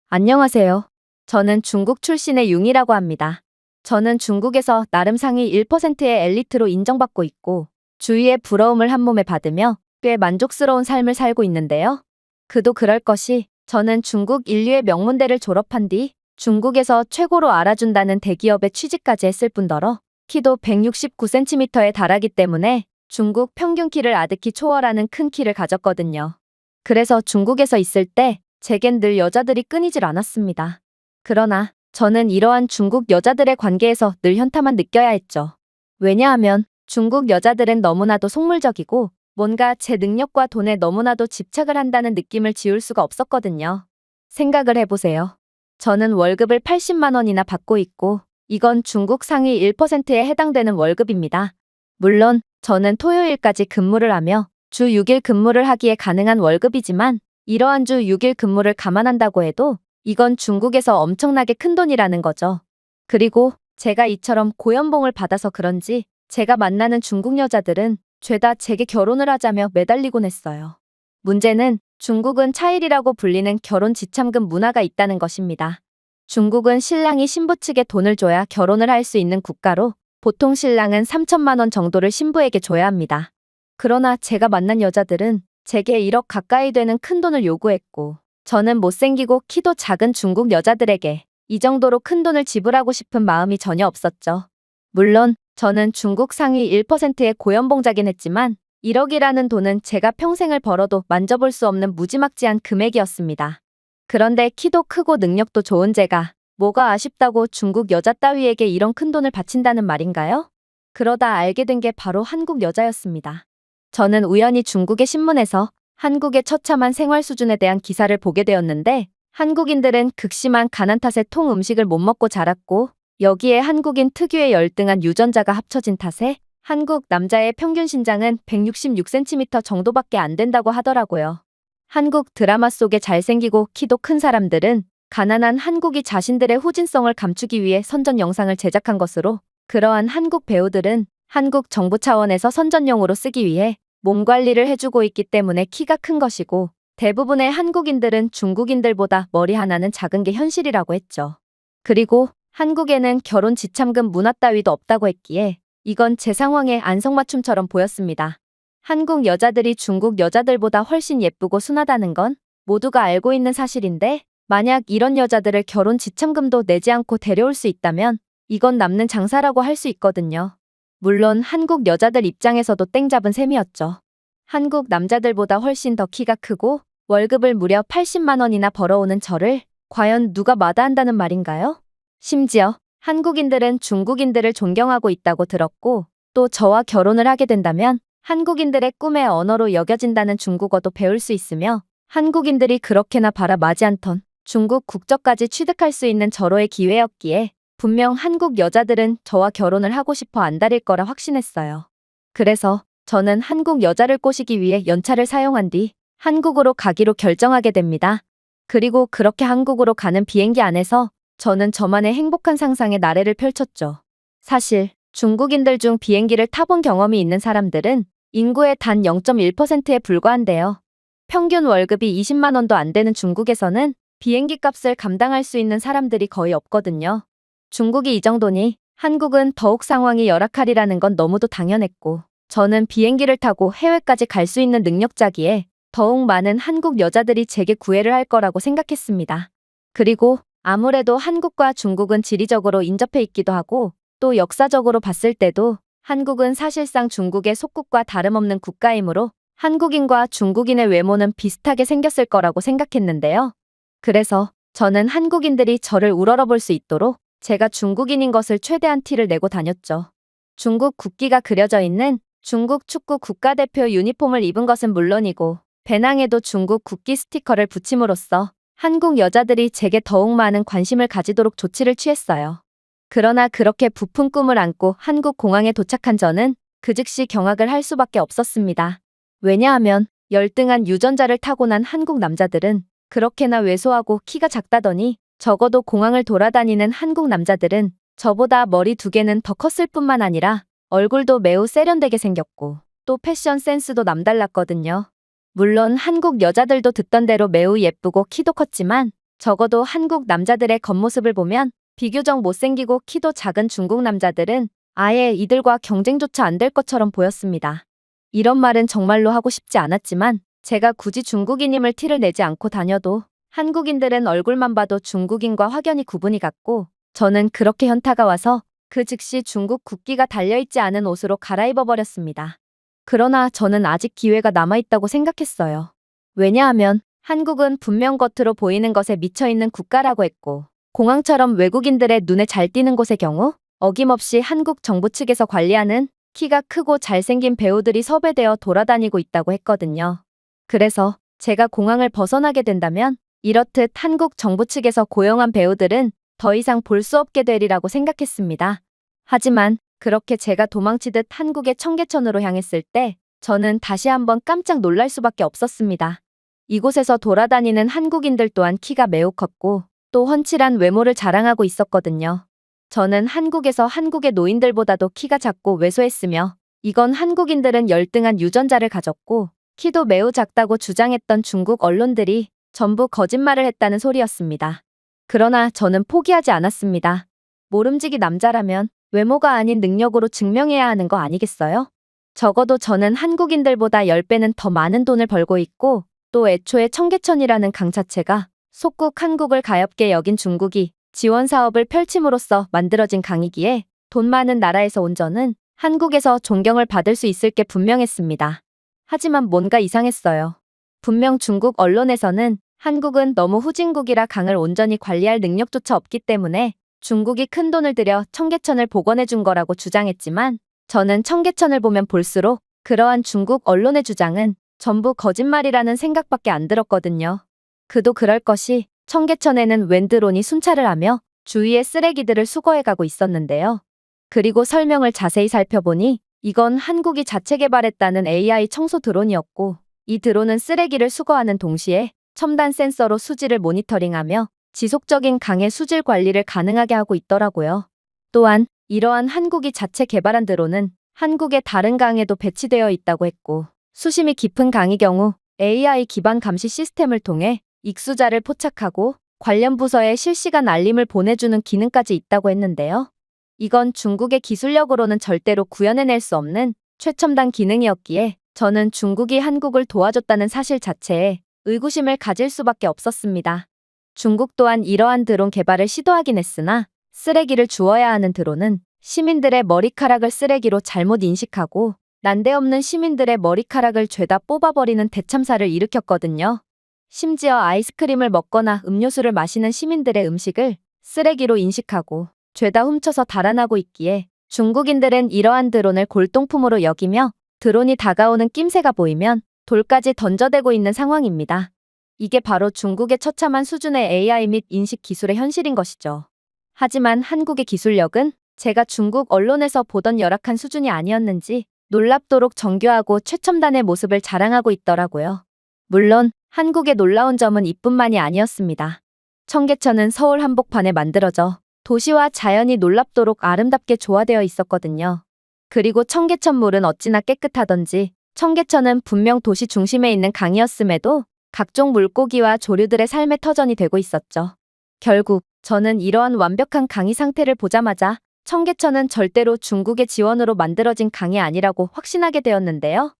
안녕하세요. 저는 중국 출신의 융이라고 합니다. 저는 중국에서 나름 상위 1%의 엘리트로 인정받고 있고, 주위의 부러움을 한 몸에 받으며 꽤 만족스러운 삶을 살고 있는데요. 그도 그럴 것이 저는 중국 인류의 명문대를 졸업한 뒤 중국에서 최고로 알아준다는 대기업에 취직까지 했을 뿐더러 키도 169cm에 달하기 때문에 중국 평균 키를 아득히 초월하는 큰 키를 가졌거든요. 그래서 중국에서 있을 때 제겐 늘 여자들이 끊이질 않았습니다. 그러나 저는 이러한 중국 여자들의 관계에서 늘 현타만 느껴야 했죠. 왜냐하면 중국 여자들은 너무나도 속물적이고 뭔가 제 능력과 돈에 너무나도 집착을 한다는 느낌을 지울 수가 없었거든요. 생각을 해보세요. 저는 월급을 80만 원이나 받고 있고 이건 중국 상위 1%에 해당되는 월급입니다. 물론 저는 토요일까지 근무를 하며 주 6일 근무를 하기에 가능한 월급이지만 이러한 주 6일 근무를 감안한다고 해도 이건 중국에서 엄청나게 큰 돈이라는 거죠. 그리고 제가 이처럼 고연봉을 받아서 그런지 제가 만나는 중국 여자들은 죄다 제게 결혼을 하자며 매달리곤 했어요. 문제는 중국은 차일이라고 불리는 결혼 지참금 문화가 있다는 것입니다. 중국은 신랑이 신부 측에 돈을 줘야 결혼을 할 수 있는 국가로 보통 신랑은 3천만 원 정도를 신부에게 줘야 합니다. 그러나 제가 만난 여자들은 제게 1억 가까이 되는 큰 돈을 요구했고 저는 못생기고 키도 작은 중국 여자들에게 이 정도로 큰 돈을 지불하고 싶은 마음이 전혀 없었죠. 물론 저는 중국 상위 1%의 고연봉자긴 했지만 1억이라는 돈은 제가 평생을 벌어도 만져볼 수 없는 무지막지한 금액이었습니다. 그런데 키도 크고 능력도 좋은 제가 뭐가 아쉽다고 중국 여자 따위에게 이런 큰 돈을 바친다는 말인가요? 그러다 알게 된 게 바로 한국 여자였습니다. 저는 우연히 중국의 신문에서 한국의 처참한 생활 수준에 대한 기사를 보게 되었는데 한국인들은 극심한 가난 탓에 통 음식을 못 먹고 자랐고 여기에 한국인 특유의 열등한 유전자가 합쳐진 탓에 한국 남자의 평균 신장은 166cm 정도밖에 안 된다고 하더라고요. 한국 드라마 속에 잘생기고 키도 큰 사람들은 가난한 한국이 자신들의 후진성을 감추기 위해 선전 영상을 제작한 것으로 그러한 한국 배우들은 한국 정부 차원에서 선전용으로 쓰기 위해 몸 관리를 해주고 있기 때문에 키가 큰 것이고 대부분의 한국인들은 중국인들보다 머리 하나는 작은 게 현실이라고 했죠. 그리고 한국에는 결혼 지참금 문화 따위도 없다고 했기에 이건 제 상황의 안성맞춤처럼 보였습니다. 한국 여자들이 중국 여자들보다 훨씬 예쁘고 순하다는 건 모두가 알고 있는 사실인데 만약 이런 여자들을 결혼 지참금도 내지 않고 데려올 수 있다면 이건 남는 장사라고 할 수 있거든요. 물론 한국 여자들 입장에서도 땡 잡은 셈이었죠. 한국 남자들보다 훨씬 더 키가 크고 월급을 무려 80만 원이나 벌어오는 저를 과연 누가 마다한다는 말인가요? 심지어 한국인들은 중국인들을 존경하고 있다고 들었고 또 저와 결혼을 하게 된다면 한국인들의 꿈의 언어로 여겨진다는 중국어도 배울 수 있으며 한국인들이 그렇게나 바라마지 않던 중국 국적까지 취득할 수 있는 절호의 기회였기에 분명 한국 여자들은 저와 결혼을 하고 싶어 안달일 거라 확신했어요. 그래서 저는 한국 여자를 꼬시기 위해 연차를 사용한 뒤 한국으로 가기로 결정하게 됩니다. 그리고 그렇게 한국으로 가는 비행기 안에서 저는 저만의 행복한 상상의 나래를 펼쳤죠. 사실 중국인들 중 비행기를 타본 경험이 있는 사람들은 인구의 단 0.1%에 불과한데요. 평균 월급이 20만 원도 안 되는 중국에서는 비행기 값을 감당할 수 있는 사람들이 거의 없거든요. 중국이 이 정도니 한국은 더욱 상황이 열악하리라는 건 너무도 당연했고 저는 비행기를 타고 해외까지 갈 수 있는 능력자기에 더욱 많은 한국 여자들이 제게 구애를 할 거라고 생각했습니다. 그리고 아무래도 한국과 중국은 지리적으로 인접해 있기도 하고 또 역사적으로 봤을 때도 한국은 사실상 중국의 속국과 다름없는 국가이므로 한국인과 중국인의 외모는 비슷하게 생겼을 거라고 생각했는데요. 그래서 저는 한국인들이 저를 우러러볼 수 있도록 제가 중국인인 것을 최대한 티를 내고 다녔죠. 중국 국기가 그려져 있는 중국 축구 국가대표 유니폼을 입은 것은 물론이고 배낭에도 중국 국기 스티커를 붙임으로써 한국 여자들이 제게 더욱 많은 관심을 가지도록 조치를 취했어요. 그러나 그렇게 부푼 꿈을 안고 한국 공항에 도착한 저는 그 즉시 경악을 할 수밖에 없었습니다. 왜냐하면 열등한 유전자를 타고난 한국 남자들은 그렇게나 왜소하고 키가 작다더니 적어도 공항을 돌아다니는 한국 남자들은 저보다 머리 2개는 더 컸을 뿐만 아니라 얼굴도 매우 세련되게 생겼고 또 패션 센스도 남달랐거든요. 물론 한국 여자들도 듣던 대로 매우 예쁘고 키도 컸지만 적어도 한국 남자들의 겉모습을 보면 비교적 못생기고 키도 작은 중국 남자들은 아예 이들과 경쟁조차 안 될 것처럼 보였습니다. 이런 말은 정말로 하고 싶지 않았지만 제가 굳이 중국인임을 티를 내지 않고 다녀도 한국인들은 얼굴만 봐도 중국인과 확연히 구분이 갔고 저는 그렇게 현타가 와서 그 즉시 중국 국기가 달려있지 않은 옷으로 갈아입어 버렸습니다. 그러나 저는 아직 기회가 남아있다고 생각했어요. 왜냐하면 한국은 분명 겉으로 보이는 것에 미쳐있는 국가라고 했고 공항처럼 외국인들의 눈에 잘 띄는 곳의 경우 어김없이 한국 정부 측에서 관리하는 키가 크고 잘생긴 배우들이 섭외되어 돌아다니고 있다고 했거든요. 그래서 제가 공항을 벗어나게 된다면 이렇듯 한국 정부 측에서 고용한 배우들은 더 이상 볼 수 없게 되리라고 생각했습니다. 하지만 그렇게 제가 도망치듯 한국의 청계천으로 향했을 때 저는 다시 한번 깜짝 놀랄 수밖에 없었습니다. 이곳에서 돌아다니는 한국인들 또한 키가 매우 컸고 또 훤칠한 외모를 자랑하고 있었거든요. 저는 한국에서 한국의 노인들보다도 키가 작고 왜소했으며 이건 한국인들은 열등한 유전자를 가졌고 키도 매우 작다고 주장했던 중국 언론들이 전부 거짓말을 했다는 소리였습니다. 그러나 저는 포기하지 않았습니다. 모름지기 남자라면 외모가 아닌 능력으로 증명해야 하는 거 아니겠어요? 적어도 저는 한국인들보다 10배는 더 많은 돈을 벌고 있고 또 애초에 청계천이라는 강 자체가 속국 한국을 가엾게 여긴 중국이 지원 사업을 펼침으로써 만들어진 강이기에 돈 많은 나라에서 온 저는 한국에서 존경을 받을 수 있을 게 분명했습니다. 하지만 뭔가 이상했어요. 분명 중국 언론에서는 한국은 너무 후진국이라 강을 온전히 관리할 능력조차 없기 때문에 중국이 큰 돈을 들여 청계천을 복원해 준 거라고 주장했지만 저는 청계천을 보면 볼수록 그러한 중국 언론의 주장은 전부 거짓말이라는 생각밖에 안 들었거든요. 그도 그럴 것이 청계천에는 웬 드론이 순찰을 하며 주위의 쓰레기들을 수거해가고 있었는데요. 그리고 설명을 자세히 살펴보니 이건 한국이 자체 개발했다는 AI 청소 드론이었고 이 드론은 쓰레기를 수거하는 동시에 첨단 센서로 수질을 모니터링하며 지속적인 강의 수질 관리를 가능하게 하고 있더라고요. 또한 이러한 한국이 자체 개발한 드론은 한국의 다른 강에도 배치되어 있다고 했고 수심이 깊은 강의 경우 AI 기반 감시 시스템을 통해 익수자를 포착하고 관련 부서에 실시간 알림을 보내주는 기능까지 있다고 했는데요. 이건 중국의 기술력으로는 절대로 구현해낼 수 없는 최첨단 기능이었기에 저는 중국이 한국을 도와줬다는 사실 자체에 의구심을 가질 수밖에 없었습니다. 중국 또한 이러한 드론 개발을 시도하긴 했으나 쓰레기를 주워야 하는 드론은 시민들의 머리카락을 쓰레기로 잘못 인식하고 난데없는 시민들의 머리카락을 죄다 뽑아버리는 대참사를 일으켰거든요. 심지어 아이스크림을 먹거나 음료수를 마시는 시민들의 음식을 쓰레기로 인식하고 죄다 훔쳐서 달아나고 있기에 중국인들은 이러한 드론을 골동품으로 여기며 드론이 다가오는 낌새가 보이면 돌까지 던져대고 있는 상황입니다. 이게 바로 중국의 처참한 수준의 AI 및 인식 기술의 현실인 것이죠. 하지만 한국의 기술력은 제가 중국 언론에서 보던 열악한 수준이 아니었는지 놀랍도록 정교하고 최첨단의 모습을 자랑하고 있더라고요. 물론 한국의 놀라운 점은 이뿐만이 아니었습니다. 청계천은 서울 한복판에 만들어져 도시와 자연이 놀랍도록 아름답게 조화되어 있었거든요. 그리고 청계천 물은 어찌나 깨끗하던지 청계천은 분명 도시 중심에 있는 강이었음에도 각종 물고기와 조류들의 삶의 터전이 되고 있었죠. 결국 저는 이러한 완벽한 강의 상태를 보자마자 청계천은 절대로 중국의 지원으로 만들어진 강이 아니라고 확신하게 되었는데요.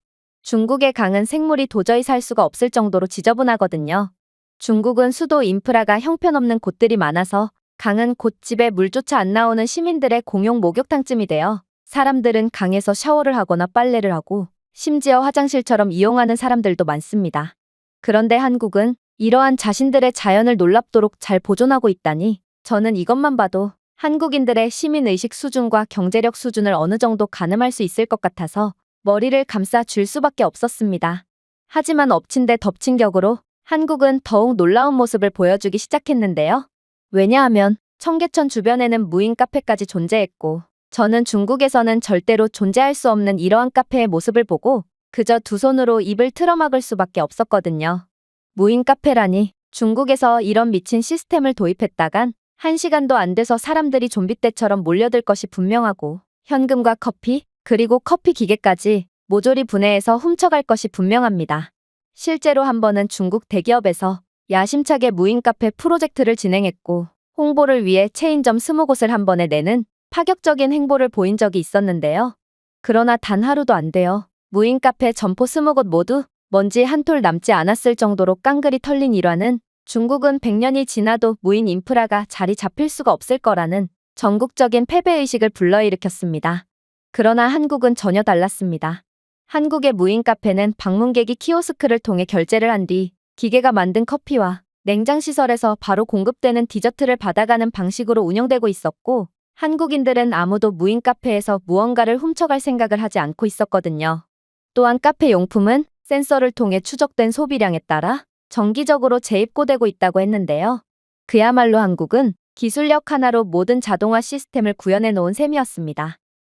중국의 강은 생물이 도저히 살 수가 없을 정도로 지저분하거든요. 중국은 수도 인프라가 형편없는 곳들이 많아서 강은 곧 집에 물조차 안 나오는 시민들의 공용 목욕탕쯤이 되어 사람들은 강에서 샤워를 하거나 빨래를 하고 심지어 화장실처럼 이용하는 사람들도 많습니다. 그런데 한국은 이러한 자신들의 자연을 놀랍도록 잘 보존하고 있다니 저는 이것만 봐도 한국인들의 시민의식 수준과 경제력 수준을 어느 정도 가늠할 수 있을 것 같아서 머리를 감싸 줄 수밖에 없었습니다. 하지만 엎친 데 덮친 격으로 한국은 더욱 놀라운 모습을 보여주기 시작했는데요. 왜냐하면 청계천 주변에는 무인 카페까지 존재했고 저는 중국에서는 절대로 존재할 수 없는 이러한 카페의 모습을 보고 그저 두 손으로 입을 틀어막을 수밖에 없었거든요. 무인 카페라니 중국에서 이런 미친 시스템을 도입했다간 1시간도 안 돼서 사람들이 좀비 떼처럼 몰려들 것이 분명하고 현금과 커피 그리고 커피 기계까지 모조리 분해해서 훔쳐갈 것이 분명합니다. 실제로 한 번은 중국 대기업에서 야심차게 무인 카페 프로젝트를 진행했고 홍보를 위해 체인점 20곳을 한 번에 내는 파격적인 행보를 보인 적이 있었는데요. 그러나 단 하루도 안 돼요. 무인 카페 점포 20곳 모두 먼지 한 톨 남지 않았을 정도로 깡그리 털린 일화는 중국은 100년이 지나도 무인 인프라가 자리 잡힐 수가 없을 거라는 전국적인 패배의식을 불러일으켰습니다. 그러나 한국은 전혀 달랐습니다. 한국의 무인 카페는 방문객이 키오스크를 통해 결제를 한 뒤 기계가 만든 커피와 냉장시설에서 바로 공급되는 디저트를 받아가는 방식으로 운영되고 있었고, 한국인들은 아무도 무인 카페에서 무언가를 훔쳐갈 생각을 하지 않고 있었거든요. 또한 카페 용품은 센서를 통해 추적된 소비량에 따라 정기적으로 재입고되고 있다고 했는데요. 그야말로 한국은 기술력 하나로 모든 자동화 시스템을 구현해 놓은 셈이었습니다.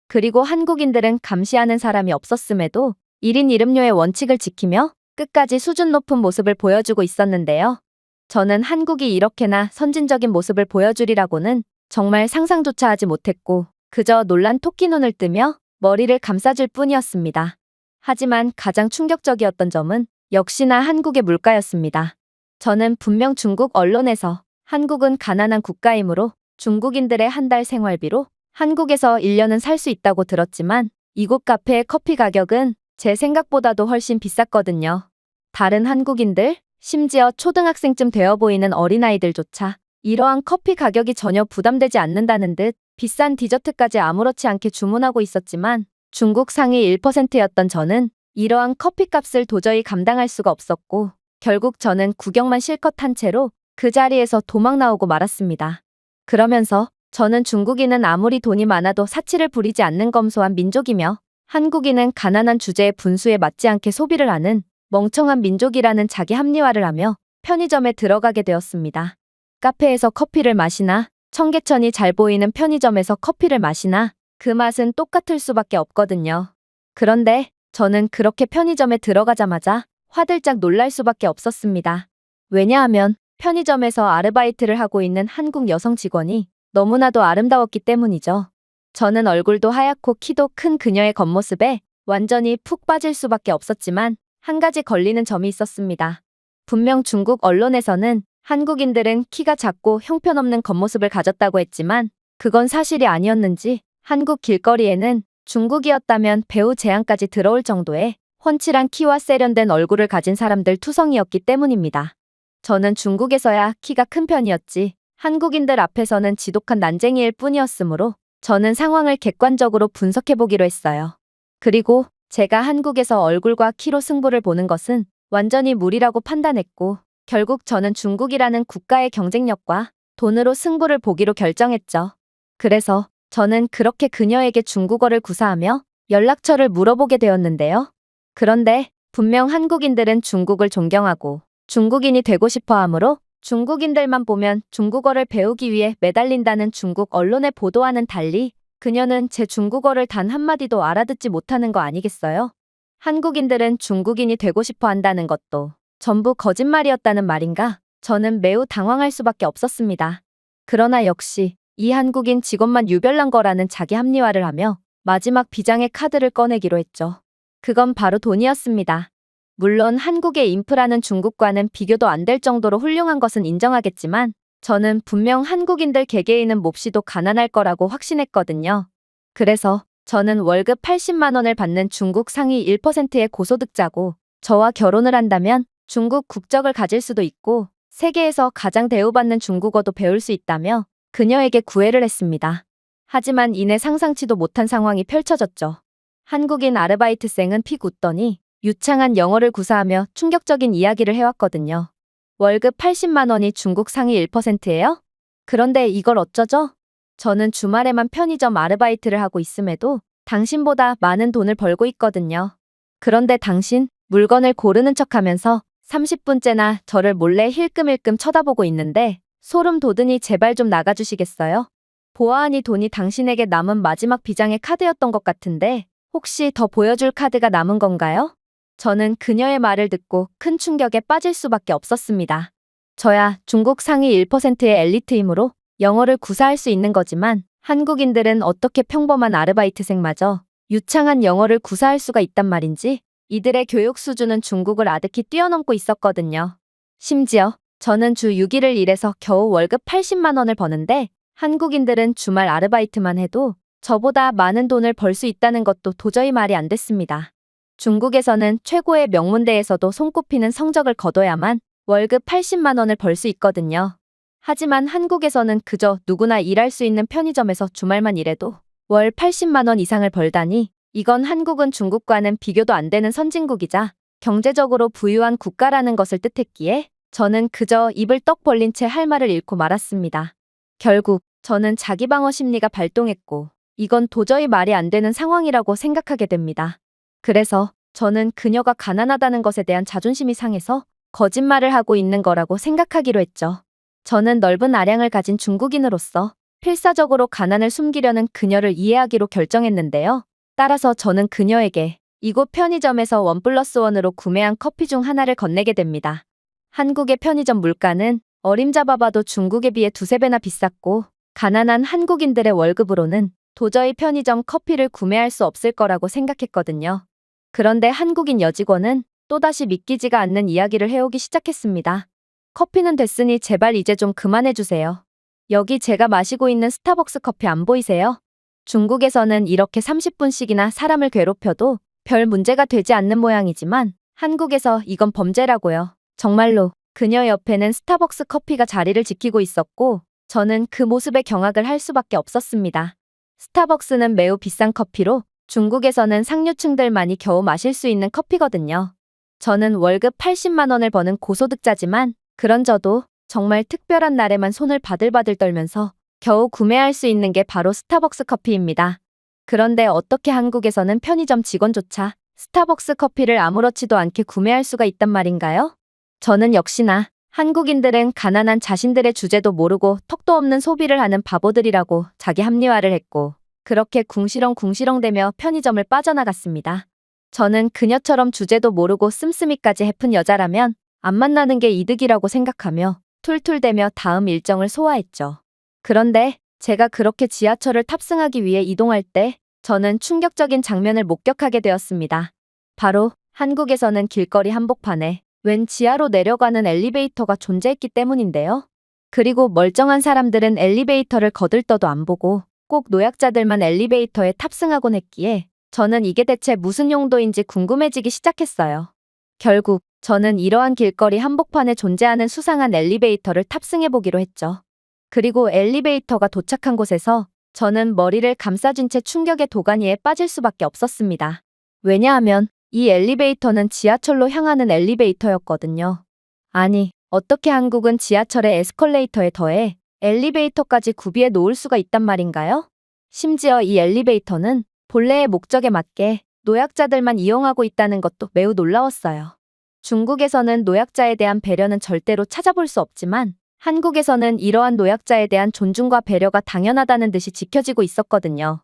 그리고 한국인들은 감시하는 사람이 없었음에도 1인 1음료의 원칙을 지키며 끝까지 수준 높은 모습을 보여주고 있었는데요. 저는 한국이 이렇게나 선진적인 모습을 보여주리라고는 정말 상상조차 하지 못했고, 그저 놀란 토끼 눈을 뜨며 머리를 감싸줄 뿐이었습니다. 하지만 가장 충격적이었던 점은 역시나 한국의 물가였습니다. 저는 분명 중국 언론에서 한국은 가난한 국가이므로 중국인들의 한 달 생활비로 한국에서 1년은 살 수 있다고 들었지만, 이곳 카페의 커피 가격은 제 생각보다도 훨씬 비쌌거든요. 다른 한국인들, 심지어 초등학생쯤 되어 보이는 어린아이들조차 이러한 커피 가격이 전혀 부담되지 않는다는 듯 비싼 디저트까지 아무렇지 않게 주문하고 있었지만, 중국 상위 1%였던 저는 이러한 커피값을 도저히 감당할 수가 없었고, 결국 저는 구경만 실컷 한 채로 그 자리에서 도망 나오고 말았습니다. 그러면서 저는 중국인은 아무리 돈이 많아도 사치를 부리지 않는 검소한 민족이며, 한국인은 가난한 주제의 분수에 맞지 않게 소비를 하는 멍청한 민족이라는 자기 합리화를 하며 편의점에 들어가게 되었습니다. 카페에서 커피를 마시나 청계천이 잘 보이는 편의점에서 커피를 마시나 그 맛은 똑같을 수밖에 없거든요. 그런데 저는 그렇게 편의점에 들어가자마자 화들짝 놀랄 수밖에 없었습니다. 왜냐하면 편의점에서 아르바이트를 하고 있는 한국 여성 직원이 너무나도 아름다웠기 때문이죠. 저는 얼굴도 하얗고 키도 큰 그녀의 겉모습에 완전히 푹 빠질 수밖에 없었지만, 한 가지 걸리는 점이 있었습니다. 분명 중국 언론에서는 한국인들은 키가 작고 형편없는 겉모습을 가졌다고 했지만, 그건 사실이 아니었는지 한국 길거리에는 중국이었다면 배우 재앙까지 들어올 정도의 훤칠한 키와 세련된 얼굴을 가진 사람들 투성이었기 때문입니다. 저는 중국에서야 키가 큰 편이었지 한국인들 앞에서는 지독한 난쟁이일 뿐이었으므로 저는 상황을 객관적으로 분석해보기로 했어요. 그리고 제가 한국에서 얼굴과 키로 승부를 보는 것은 완전히 무리라고 판단했고, 결국 저는 중국이라는 국가의 경쟁력과 돈으로 승부를 보기로 결정했죠. 그래서 저는 그렇게 그녀에게 중국어를 구사하며 연락처를 물어보게 되었는데요. 그런데 분명 한국인들은 중국을 존경하고 중국인이 되고 싶어 하므로 중국인들만 보면 중국어를 배우기 위해 매달린다는 중국 언론의 보도와는 달리 그녀는 제 중국어를 단 한마디도 알아듣지 못하는 거 아니겠어요? 한국인들은 중국인이 되고 싶어 한다는 것도 전부 거짓말이었다는 말인가? 저는 매우 당황할 수밖에 없었습니다. 그러나 역시 이 한국인 직원만 유별난 거라는 자기 합리화를 하며 마지막 비장의 카드를 꺼내기로 했죠. 그건 바로 돈이었습니다. 물론 한국의 인프라는 중국과는 비교도 안 될 정도로 훌륭한 것은 인정하겠지만, 저는 분명 한국인들 개개인은 몹시도 가난할 거라고 확신했거든요. 그래서 저는 월급 80만 원을 받는 중국 상위 1%의 고소득자고, 저와 결혼을 한다면 중국 국적을 가질 수도 있고 세계에서 가장 대우받는 중국어도 배울 수 있다며 그녀에게 구애를 했습니다. 하지만 이내 상상치도 못한 상황이 펼쳐졌죠. 한국인 아르바이트생은 픽 웃더니 유창한 영어를 구사하며 충격적인 이야기를 해왔거든요. 월급 80만 원이 중국 상위 1%예요? 그런데 이걸 어쩌죠? 저는 주말에만 편의점 아르바이트를 하고 있음에도 당신보다 많은 돈을 벌고 있거든요. 그런데 당신 물건을 고르는 척하면서 30분째나 저를 몰래 힐끔힐끔 쳐다보고 있는데 소름 돋으니 제발 좀 나가주시겠어요? 보아하니 돈이 당신에게 남은 마지막 비장의 카드였던 것 같은데 혹시 더 보여줄 카드가 남은 건가요? 저는 그녀의 말을 듣고 큰 충격에 빠질 수밖에 없었습니다. 저야 중국 상위 1%의 엘리트이므로 영어를 구사할 수 있는 거지만 한국인들은 어떻게 평범한 아르바이트생마저 유창한 영어를 구사할 수가 있단 말인지 이들의 교육 수준은 중국을 아득히 뛰어넘고 있었거든요. 심지어 저는 주 6일을 일해서 겨우 월급 80만 원을 버는데 한국인들은 주말 아르바이트만 해도 저보다 많은 돈을 벌 수 있다는 것도 도저히 말이 안 됐습니다. 중국에서는 최고의 명문대에서도 손꼽히는 성적을 거둬야만 월급 80만 원을 벌 수 있거든요. 하지만 한국에서는 그저 누구나 일할 수 있는 편의점에서 주말만 일해도 월 80만 원 이상을 벌다니, 이건 한국은 중국과는 비교도 안 되는 선진국이자 경제적으로 부유한 국가라는 것을 뜻했기에 저는 그저 입을 떡 벌린 채 할 말을 잃고 말았습니다. 결국 저는 자기방어 심리가 발동했고, 이건 도저히 말이 안 되는 상황이라고 생각하게 됩니다. 그래서 저는 그녀가 가난하다는 것에 대한 자존심이 상해서 거짓말을 하고 있는 거라고 생각하기로 했죠. 저는 넓은 아량을 가진 중국인으로서 필사적으로 가난을 숨기려는 그녀를 이해하기로 결정했는데요. 따라서 저는 그녀에게 이곳 편의점에서 1+1으로 구매한 커피 중 하나를 건네게 됩니다. 한국의 편의점 물가는 어림잡아봐도 중국에 비해 두세 배나 비쌌고, 가난한 한국인들의 월급으로는 도저히 편의점 커피를 구매할 수 없을 거라고 생각했거든요. 그런데 한국인 여직원은 또다시 믿기지가 않는 이야기를 해오기 시작했습니다. 커피는 됐으니 제발 이제 좀 그만해주세요. 여기 제가 마시고 있는 스타벅스 커피 안 보이세요? 중국에서는 이렇게 30분씩이나 사람을 괴롭혀도 별 문제가 되지 않는 모양이지만 한국에서 이건 범죄라고요. 정말로 그녀 옆에는 스타벅스 커피가 자리를 지키고 있었고, 저는 그 모습에 경악을 할 수밖에 없었습니다. 스타벅스는 매우 비싼 커피로 중국에서는 상류층들만이 겨우 마실 수 있는 커피거든요. 저는 월급 80만 원을 버는 고소득자지만 그런 저도 정말 특별한 날에만 손을 바들바들 떨면서 겨우 구매할 수 있는 게 바로 스타벅스 커피입니다. 그런데 어떻게 한국에서는 편의점 직원조차 스타벅스 커피를 아무렇지도 않게 구매할 수가 있단 말인가요? 저는 역시나 한국인들은 가난한 자신들의 주제도 모르고 턱도 없는 소비를 하는 바보들이라고 자기 합리화를 했고, 그렇게 궁시렁궁시렁대며 편의점을 빠져나갔습니다. 저는 그녀처럼 주제도 모르고 씀씀이까지 해픈 여자라면 안 만나는 게 이득이라고 생각하며 툴툴대며 다음 일정을 소화했죠. 그런데 제가 그렇게 지하철을 탑승하기 위해 이동할 때 저는 충격적인 장면을 목격하게 되었습니다. 바로 한국에서는 길거리 한복판에 웬 지하로 내려가는 엘리베이터가 존재했기 때문인데요. 그리고 멀쩡한 사람들은 엘리베이터를 거들떠도 안 보고 꼭 노약자들만 엘리베이터에 탑승하곤 했기에 저는 이게 대체 무슨 용도인지 궁금해지기 시작했어요. 결국 저는 이러한 길거리 한복판에 존재하는 수상한 엘리베이터를 탑승해보기로 했죠. 그리고 엘리베이터가 도착한 곳에서 저는 머리를 감싸준 채 충격의 도가니에 빠질 수밖에 없었습니다. 왜냐하면 이 엘리베이터는 지하철로 향하는 엘리베이터였거든요. 아니, 어떻게 한국은 지하철의 에스컬레이터에 더해 엘리베이터까지 구비해 놓을 수가 있단 말인가요? 심지어 이 엘리베이터는 본래의 목적에 맞게 노약자들만 이용하고 있다는 것도 매우 놀라웠어요. 중국에서는 노약자에 대한 배려는 절대로 찾아볼 수 없지만 한국에서는 이러한 노약자에 대한 존중과 배려가 당연하다는 듯이 지켜지고 있었거든요.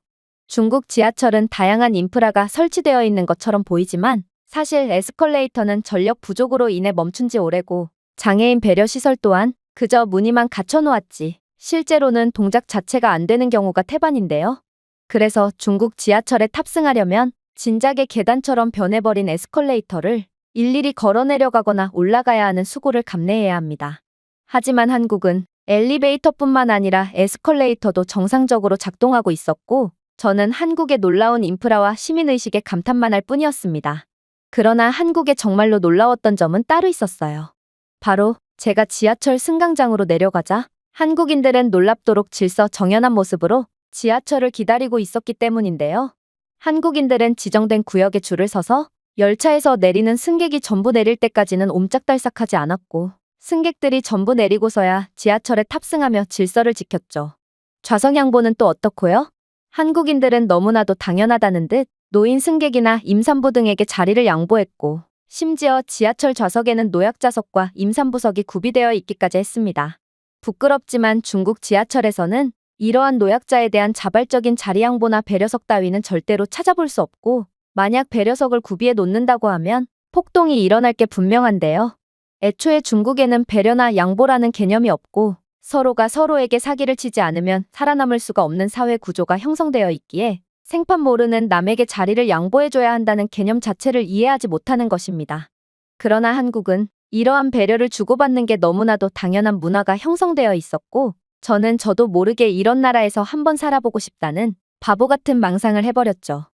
중국 지하철은 다양한 인프라가 설치되어 있는 것처럼 보이지만 사실 에스컬레이터는 전력 부족으로 인해 멈춘 지 오래고, 장애인 배려 시설 또한 그저 무늬만 갖춰놓았지 실제로는 동작 자체가 안 되는 경우가 태반인데요. 그래서 중국 지하철에 탑승하려면 진작에 계단처럼 변해버린 에스컬레이터를 일일이 걸어 내려가거나 올라가야 하는 수고를 감내해야 합니다. 하지만 한국은 엘리베이터뿐만 아니라 에스컬레이터도 정상적으로 작동하고 있었고, 저는 한국의 놀라운 인프라와 시민의식에 감탄만 할 뿐이었습니다. 그러나 한국에 정말로 놀라웠던 점은 따로 있었어요. 바로 제가 지하철 승강장으로 내려가자 한국인들은 놀랍도록 질서정연한 모습으로 지하철을 기다리고 있었기 때문인데요. 한국인들은 지정된 구역에 줄을 서서 열차에서 내리는 승객이 전부 내릴 때까지는 옴짝달싹하지 않았고, 승객들이 전부 내리고서야 지하철에 탑승하며 질서를 지켰죠. 좌석 양보는 또 어떻고요? 한국인들은 너무나도 당연하다는 듯 노인 승객이나 임산부 등에게 자리를 양보했고, 심지어 지하철 좌석에는 노약자석과 임산부석이 구비되어 있기까지 했습니다. 부끄럽지만 중국 지하철에서는 이러한 노약자에 대한 자발적인 자리 양보나 배려석 따위는 절대로 찾아볼 수 없고, 만약 배려석을 구비해 놓는다고 하면 폭동이 일어날 게 분명한데요. 애초에 중국에는 배려나 양보라는 개념이 없고 서로가 서로에게 사기를 치지 않으면 살아남을 수가 없는 사회 구조가 형성되어 있기에 생판 모르는 남에게 자리를 양보해줘야 한다는 개념 자체를 이해하지 못하는 것입니다. 그러나 한국은 이러한 배려를 주고받는 게 너무나도 당연한 문화가 형성되어 있었고, 저는 저도 모르게 이런 나라에서 한번 살아보고 싶다는 바보 같은 망상을 해버렸죠.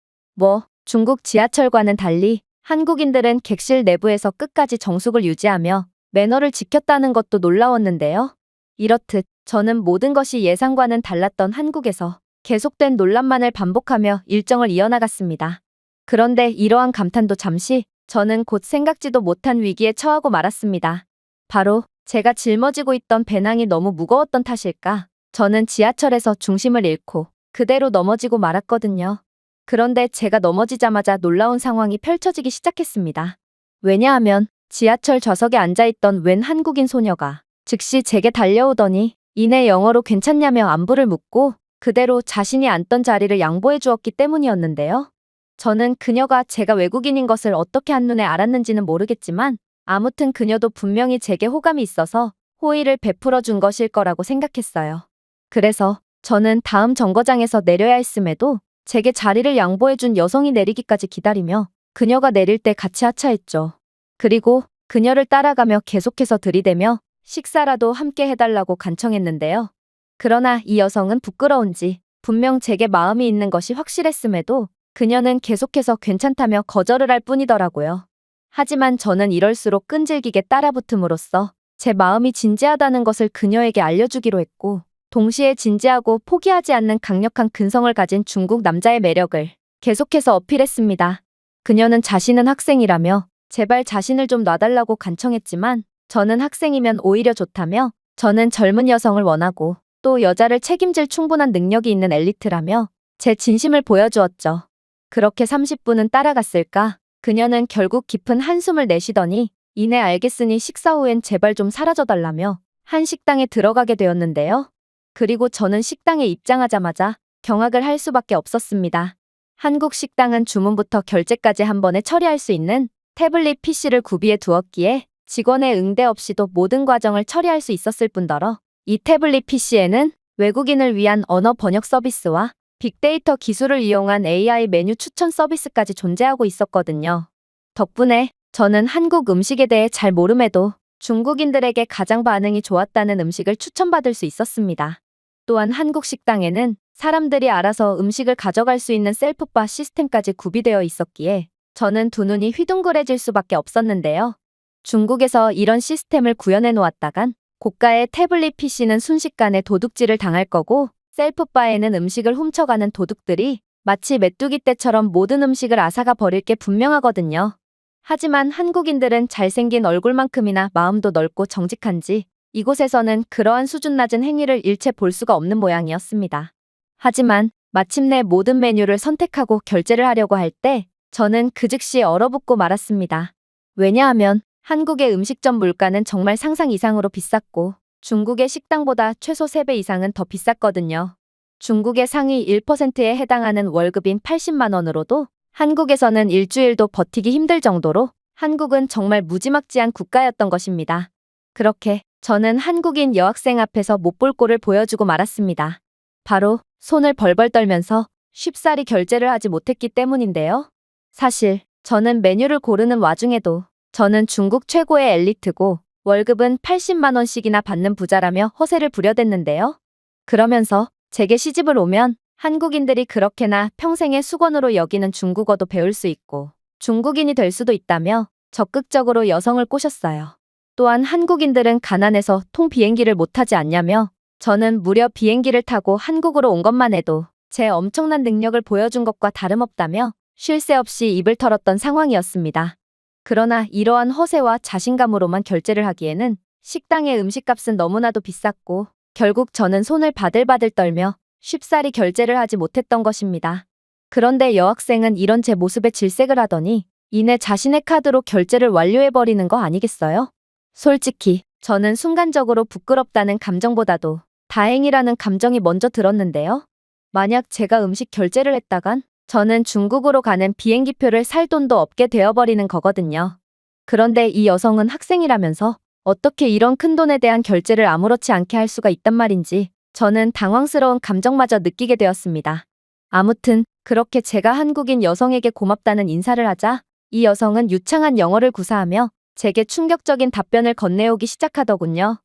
중국 지하철과는 달리 한국인들은 객실 내부에서 끝까지 정숙을 유지하며 매너를 지켰다는 것도 놀라웠는데요. 이렇듯 저는 모든 것이 예상과는 달랐던 한국에서 계속된 논란만을 반복하며 일정을 이어나갔습니다. 그런데 이러한 감탄도 잠시, 저는 곧 생각지도 못한 위기에 처하고 말았습니다. 바로 제가 짊어지고 있던 배낭이 너무 무거웠던 탓일까? 저는 지하철에서 중심을 잃고 그대로 넘어지고 말았거든요. 그런데 제가 넘어지자마자 놀라운 상황이 펼쳐지기 시작했습니다. 왜냐하면 지하철 좌석에 앉아있던 웬 한국인 소녀가 즉시 제게 달려오더니 이내 영어로 괜찮냐며 안부를 묻고 그대로 자신이 앉던 자리를 양보해 주었기 때문이었는데요. 저는 그녀가 제가 외국인인 것을 어떻게 한눈에 알았는지는 모르겠지만 아무튼 그녀도 분명히 제게 호감이 있어서 호의를 베풀어 준 것일 거라고 생각했어요. 그래서 저는 다음 정거장에서 내려야 했음에도 제게 자리를 양보해 준 여성이 내리기까지 기다리며 그녀가 내릴 때 같이 하차했죠. 그리고 그녀를 따라가며 계속해서 들이대며 식사라도 함께 해달라고 간청했는데요. 그러나 이 여성은 부끄러운지 분명 제게 마음이 있는 것이 확실했음에도 그녀는 계속해서 괜찮다며 거절을 할 뿐이더라고요. 하지만 저는 이럴수록 끈질기게 따라붙음으로써 제 마음이 진지하다는 것을 그녀에게 알려주기로 했고, 동시에 진지하고 포기하지 않는 강력한 근성을 가진 중국 남자의 매력을 계속해서 어필했습니다. 그녀는 자신은 학생이라며 제발 자신을 좀 놔달라고 간청했지만 저는 학생이면 오히려 좋다며 저는 젊은 여성을 원하고 또 여자를 책임질 충분한 능력이 있는 엘리트라며 제 진심을 보여주었죠. 그렇게 30분은 따라갔을까? 그녀는 결국 깊은 한숨을 내쉬더니 이내 알겠으니 식사 후엔 제발 좀 사라져달라며 한 식당에 들어가게 되었는데요. 그리고 저는 식당에 입장하자마자 경악을 할 수밖에 없었습니다. 한국 식당은 주문부터 결제까지 한 번에 처리할 수 있는 태블릿 PC를 구비해 두었기에 직원의 응대 없이도 모든 과정을 처리할 수 있었을 뿐더러 이 태블릿 PC에는 외국인을 위한 언어 번역 서비스와 빅데이터 기술을 이용한 AI 메뉴 추천 서비스까지 존재하고 있었거든요. 덕분에 저는 한국 음식에 대해 잘 모름에도 중국인들에게 가장 반응이 좋았다는 음식을 추천받을 수 있었습니다. 또한 한국 식당에는 사람들이 알아서 음식을 가져갈 수 있는 셀프바 시스템까지 구비되어 있었기에 저는 두 눈이 휘둥그레질 수밖에 없었는데요. 중국에서 이런 시스템을 구현해 놓았다간 고가의 태블릿 PC는 순식간에 도둑질을 당할 거고, 셀프바에는 음식을 훔쳐가는 도둑들이 마치 메뚜기 떼처럼 모든 음식을 앗아가 버릴 게 분명하거든요. 하지만 한국인들은 잘생긴 얼굴만큼이나 마음도 넓고 정직한지 이곳에서는 그러한 수준 낮은 행위를 일체 볼 수가 없는 모양이었습니다. 하지만 마침내 모든 메뉴를 선택하고 결제를 하려고 할 때 저는 그 즉시 얼어붙고 말았습니다. 왜냐하면 한국의 음식점 물가는 정말 상상 이상으로 비쌌고 중국의 식당보다 최소 3배 이상은 더 비쌌거든요. 중국의 상위 1%에 해당하는 월급인 80만 원으로도 한국에서는 일주일도 버티기 힘들 정도로 한국은 정말 무지막지한 국가였던 것입니다. 그렇게 저는 한국인 여학생 앞에서 못 볼 꼴을 보여주고 말았습니다. 바로 손을 벌벌 떨면서 쉽사리 결제를 하지 못했기 때문인데요. 사실 저는 메뉴를 고르는 와중에도 저는 중국 최고의 엘리트고 월급은 80만 원씩이나 받는 부자라며 허세를 부려댔는데요. 그러면서 제게 시집을 오면 한국인들이 그렇게나 평생의 수건으로 여기는 중국어도 배울 수 있고 중국인이 될 수도 있다며 적극적으로 여성을 꼬셨어요. 또한 한국인들은 가난해서 통 비행기를 못 타지 않냐며 저는 무려 비행기를 타고 한국으로 온 것만 해도 제 엄청난 능력을 보여준 것과 다름없다며 쉴 새 없이 입을 털었던 상황이었습니다. 그러나 이러한 허세와 자신감으로만 결제를 하기에는 식당의 음식값은 너무나도 비쌌고 결국 저는 손을 바들바들 떨며 쉽사리 결제를 하지 못했던 것입니다. 그런데 여학생은 이런 제 모습에 질색을 하더니 이내 자신의 카드로 결제를 완료해버리는 거 아니겠어요? 솔직히 저는 순간적으로 부끄럽다는 감정보다도 다행이라는 감정이 먼저 들었는데요. 만약 제가 음식 결제를 했다간 저는 중국으로 가는 비행기표를 살 돈도 없게 되어버리는 거거든요. 그런데 이 여성은 학생이라면서 어떻게 이런 큰 돈에 대한 결제를 아무렇지 않게 할 수가 있단 말인지 저는 당황스러운 감정마저 느끼게 되었습니다. 아무튼 그렇게 제가 한국인 여성에게 고맙다는 인사를 하자 이 여성은 유창한 영어를 구사하며 제게 충격적인 답변을 건네오기 시작하더군요.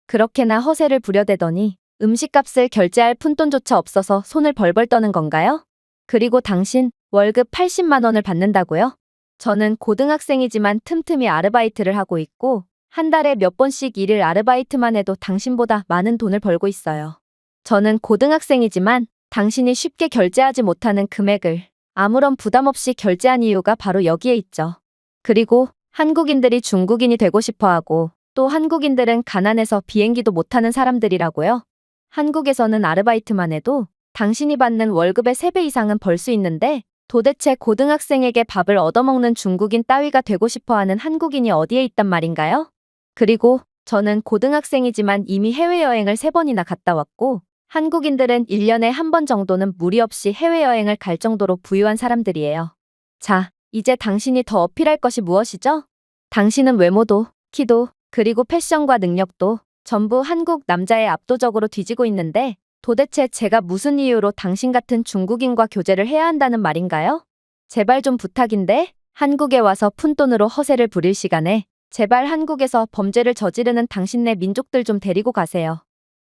그렇게나 허세를 부려대더니 음식값을 결제할 푼돈조차 없어서 손을 벌벌 떠는 건가요? 그리고 당신 월급 80만 원을 받는다고요? 저는 고등학생이지만 틈틈이 아르바이트를 하고 있고 한 달에 몇 번씩 일을 아르바이트만 해도 당신보다 많은 돈을 벌고 있어요. 저는 고등학생이지만 당신이 쉽게 결제하지 못하는 금액을 아무런 부담 없이 결제한 이유가 바로 여기에 있죠. 그리고 한국인들이 중국인이 되고 싶어 하고 또 한국인들은 가난해서 비행기도 못 타는 사람들이라고요. 한국에서는 아르바이트만 해도 당신이 받는 월급의 3배 이상은 벌 수 있는데 도대체 고등학생에게 밥을 얻어먹는 중국인 따위가 되고 싶어 하는 한국인이 어디에 있단 말인가요? 그리고 저는 고등학생이지만 이미 해외여행을 3번이나 갔다 왔고 한국인들은 1년에 한 번 정도는 무리 없이 해외여행을 갈 정도로 부유한 사람들이에요. 자, 이제 당신이 더 어필할 것이 무엇이죠? 당신은 외모도, 키도, 그리고 패션과 능력도 전부 한국 남자에 압도적으로 뒤지고 있는데 도대체 제가 무슨 이유로 당신 같은 중국인과 교제를 해야 한다는 말인가요? 제발 좀 부탁인데 한국에 와서 푼돈으로 허세를 부릴 시간에 제발 한국에서 범죄를 저지르는 당신네 민족들 좀 데리고 가세요.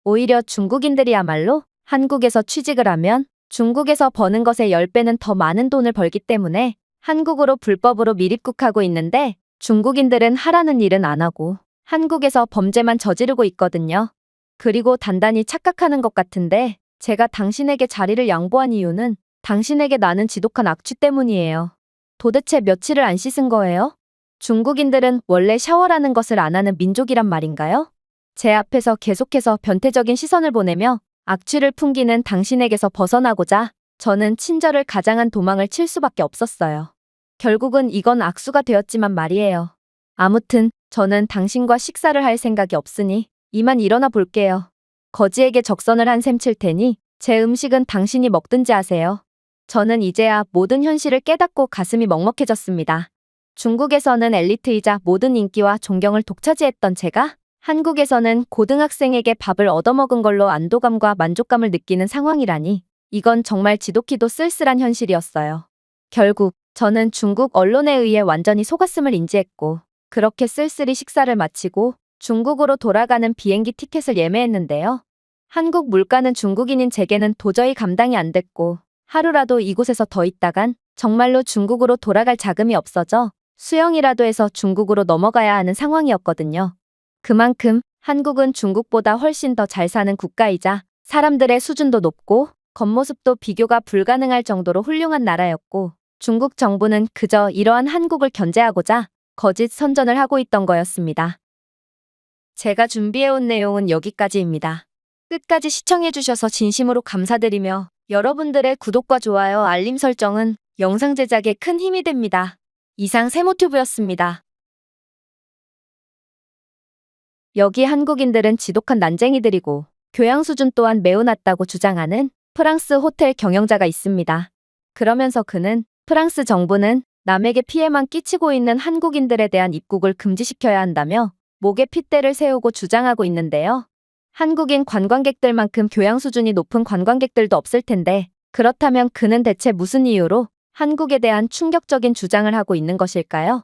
오히려 중국인들이야말로 한국에서 취직을 하면 중국에서 버는 것의 10배는 더 많은 돈을 벌기 때문에 한국으로 불법으로 밀입국하고 있는데 중국인들은 하라는 일은 안 하고 한국에서 범죄만 저지르고 있거든요. 그리고 단단히 착각하는 것 같은데 제가 당신에게 자리를 양보한 이유는 당신에게 나는 지독한 악취 때문이에요. 도대체 며칠을 안 씻은 거예요? 중국인들은 원래 샤워라는 것을 안 하는 민족이란 말인가요? 제 앞에서 계속해서 변태적인 시선을 보내며 악취를 풍기는 당신에게서 벗어나고자 저는 친절을 가장한 도망을 칠 수밖에 없었어요. 결국은 이건 악수가 되었지만 말이에요. 아무튼 저는 당신과 식사를 할 생각이 없으니 이만 일어나 볼게요. 거지에게 적선을 한 셈 칠 테니 제 음식은 당신이 먹든지 하세요. 저는 이제야 모든 현실을 깨닫고 가슴이 먹먹해졌습니다. 중국에서는 엘리트이자 모든 인기와 존경을 독차지했던 제가 한국에서는 고등학생에게 밥을 얻어먹은 걸로 안도감과 만족감을 느끼는 상황이라니 이건 정말 지독히도 쓸쓸한 현실이었어요. 결국 저는 중국 언론에 의해 완전히 속았음을 인지했고 그렇게 쓸쓸히 식사를 마치고 중국으로 돌아가는 비행기 티켓을 예매했는데요. 한국 물가는 중국인인 제게는 도저히 감당이 안 됐고 하루라도 이곳에서 더 있다간 정말로 중국으로 돌아갈 자금이 없어져 수영이라도 해서 중국으로 넘어가야 하는 상황이었거든요. 그만큼 한국은 중국보다 훨씬 더 잘 사는 국가이자 사람들의 수준도 높고 겉모습도 비교가 불가능할 정도로 훌륭한 나라였고 중국 정부는 그저 이러한 한국을 견제하고자 거짓 선전을 하고 있던 거였습니다. 제가 준비해온 내용은 여기까지입니다. 끝까지 시청해주셔서 진심으로 감사드리며 여러분들의 구독과 좋아요, 알림 설정은 영상 제작에 큰 힘이 됩니다. 이상 세모튜브였습니다. 여기 한국인들은 지독한 난쟁이들이고 교양 수준 또한 매우 낮다고 주장하는 프랑스 호텔 경영자가 있습니다. 그러면서 그는 프랑스 정부는 남에게 피해만 끼치고 있는 한국인들에 대한 입국을 금지시켜야 한다며 목에 핏대를 세우고 주장하고 있는데요. 한국인 관광객들만큼 교양 수준이 높은 관광객들도 없을 텐데 그렇다면 그는 대체 무슨 이유로 한국에 대한 충격적인 주장을 하고 있는 것일까요?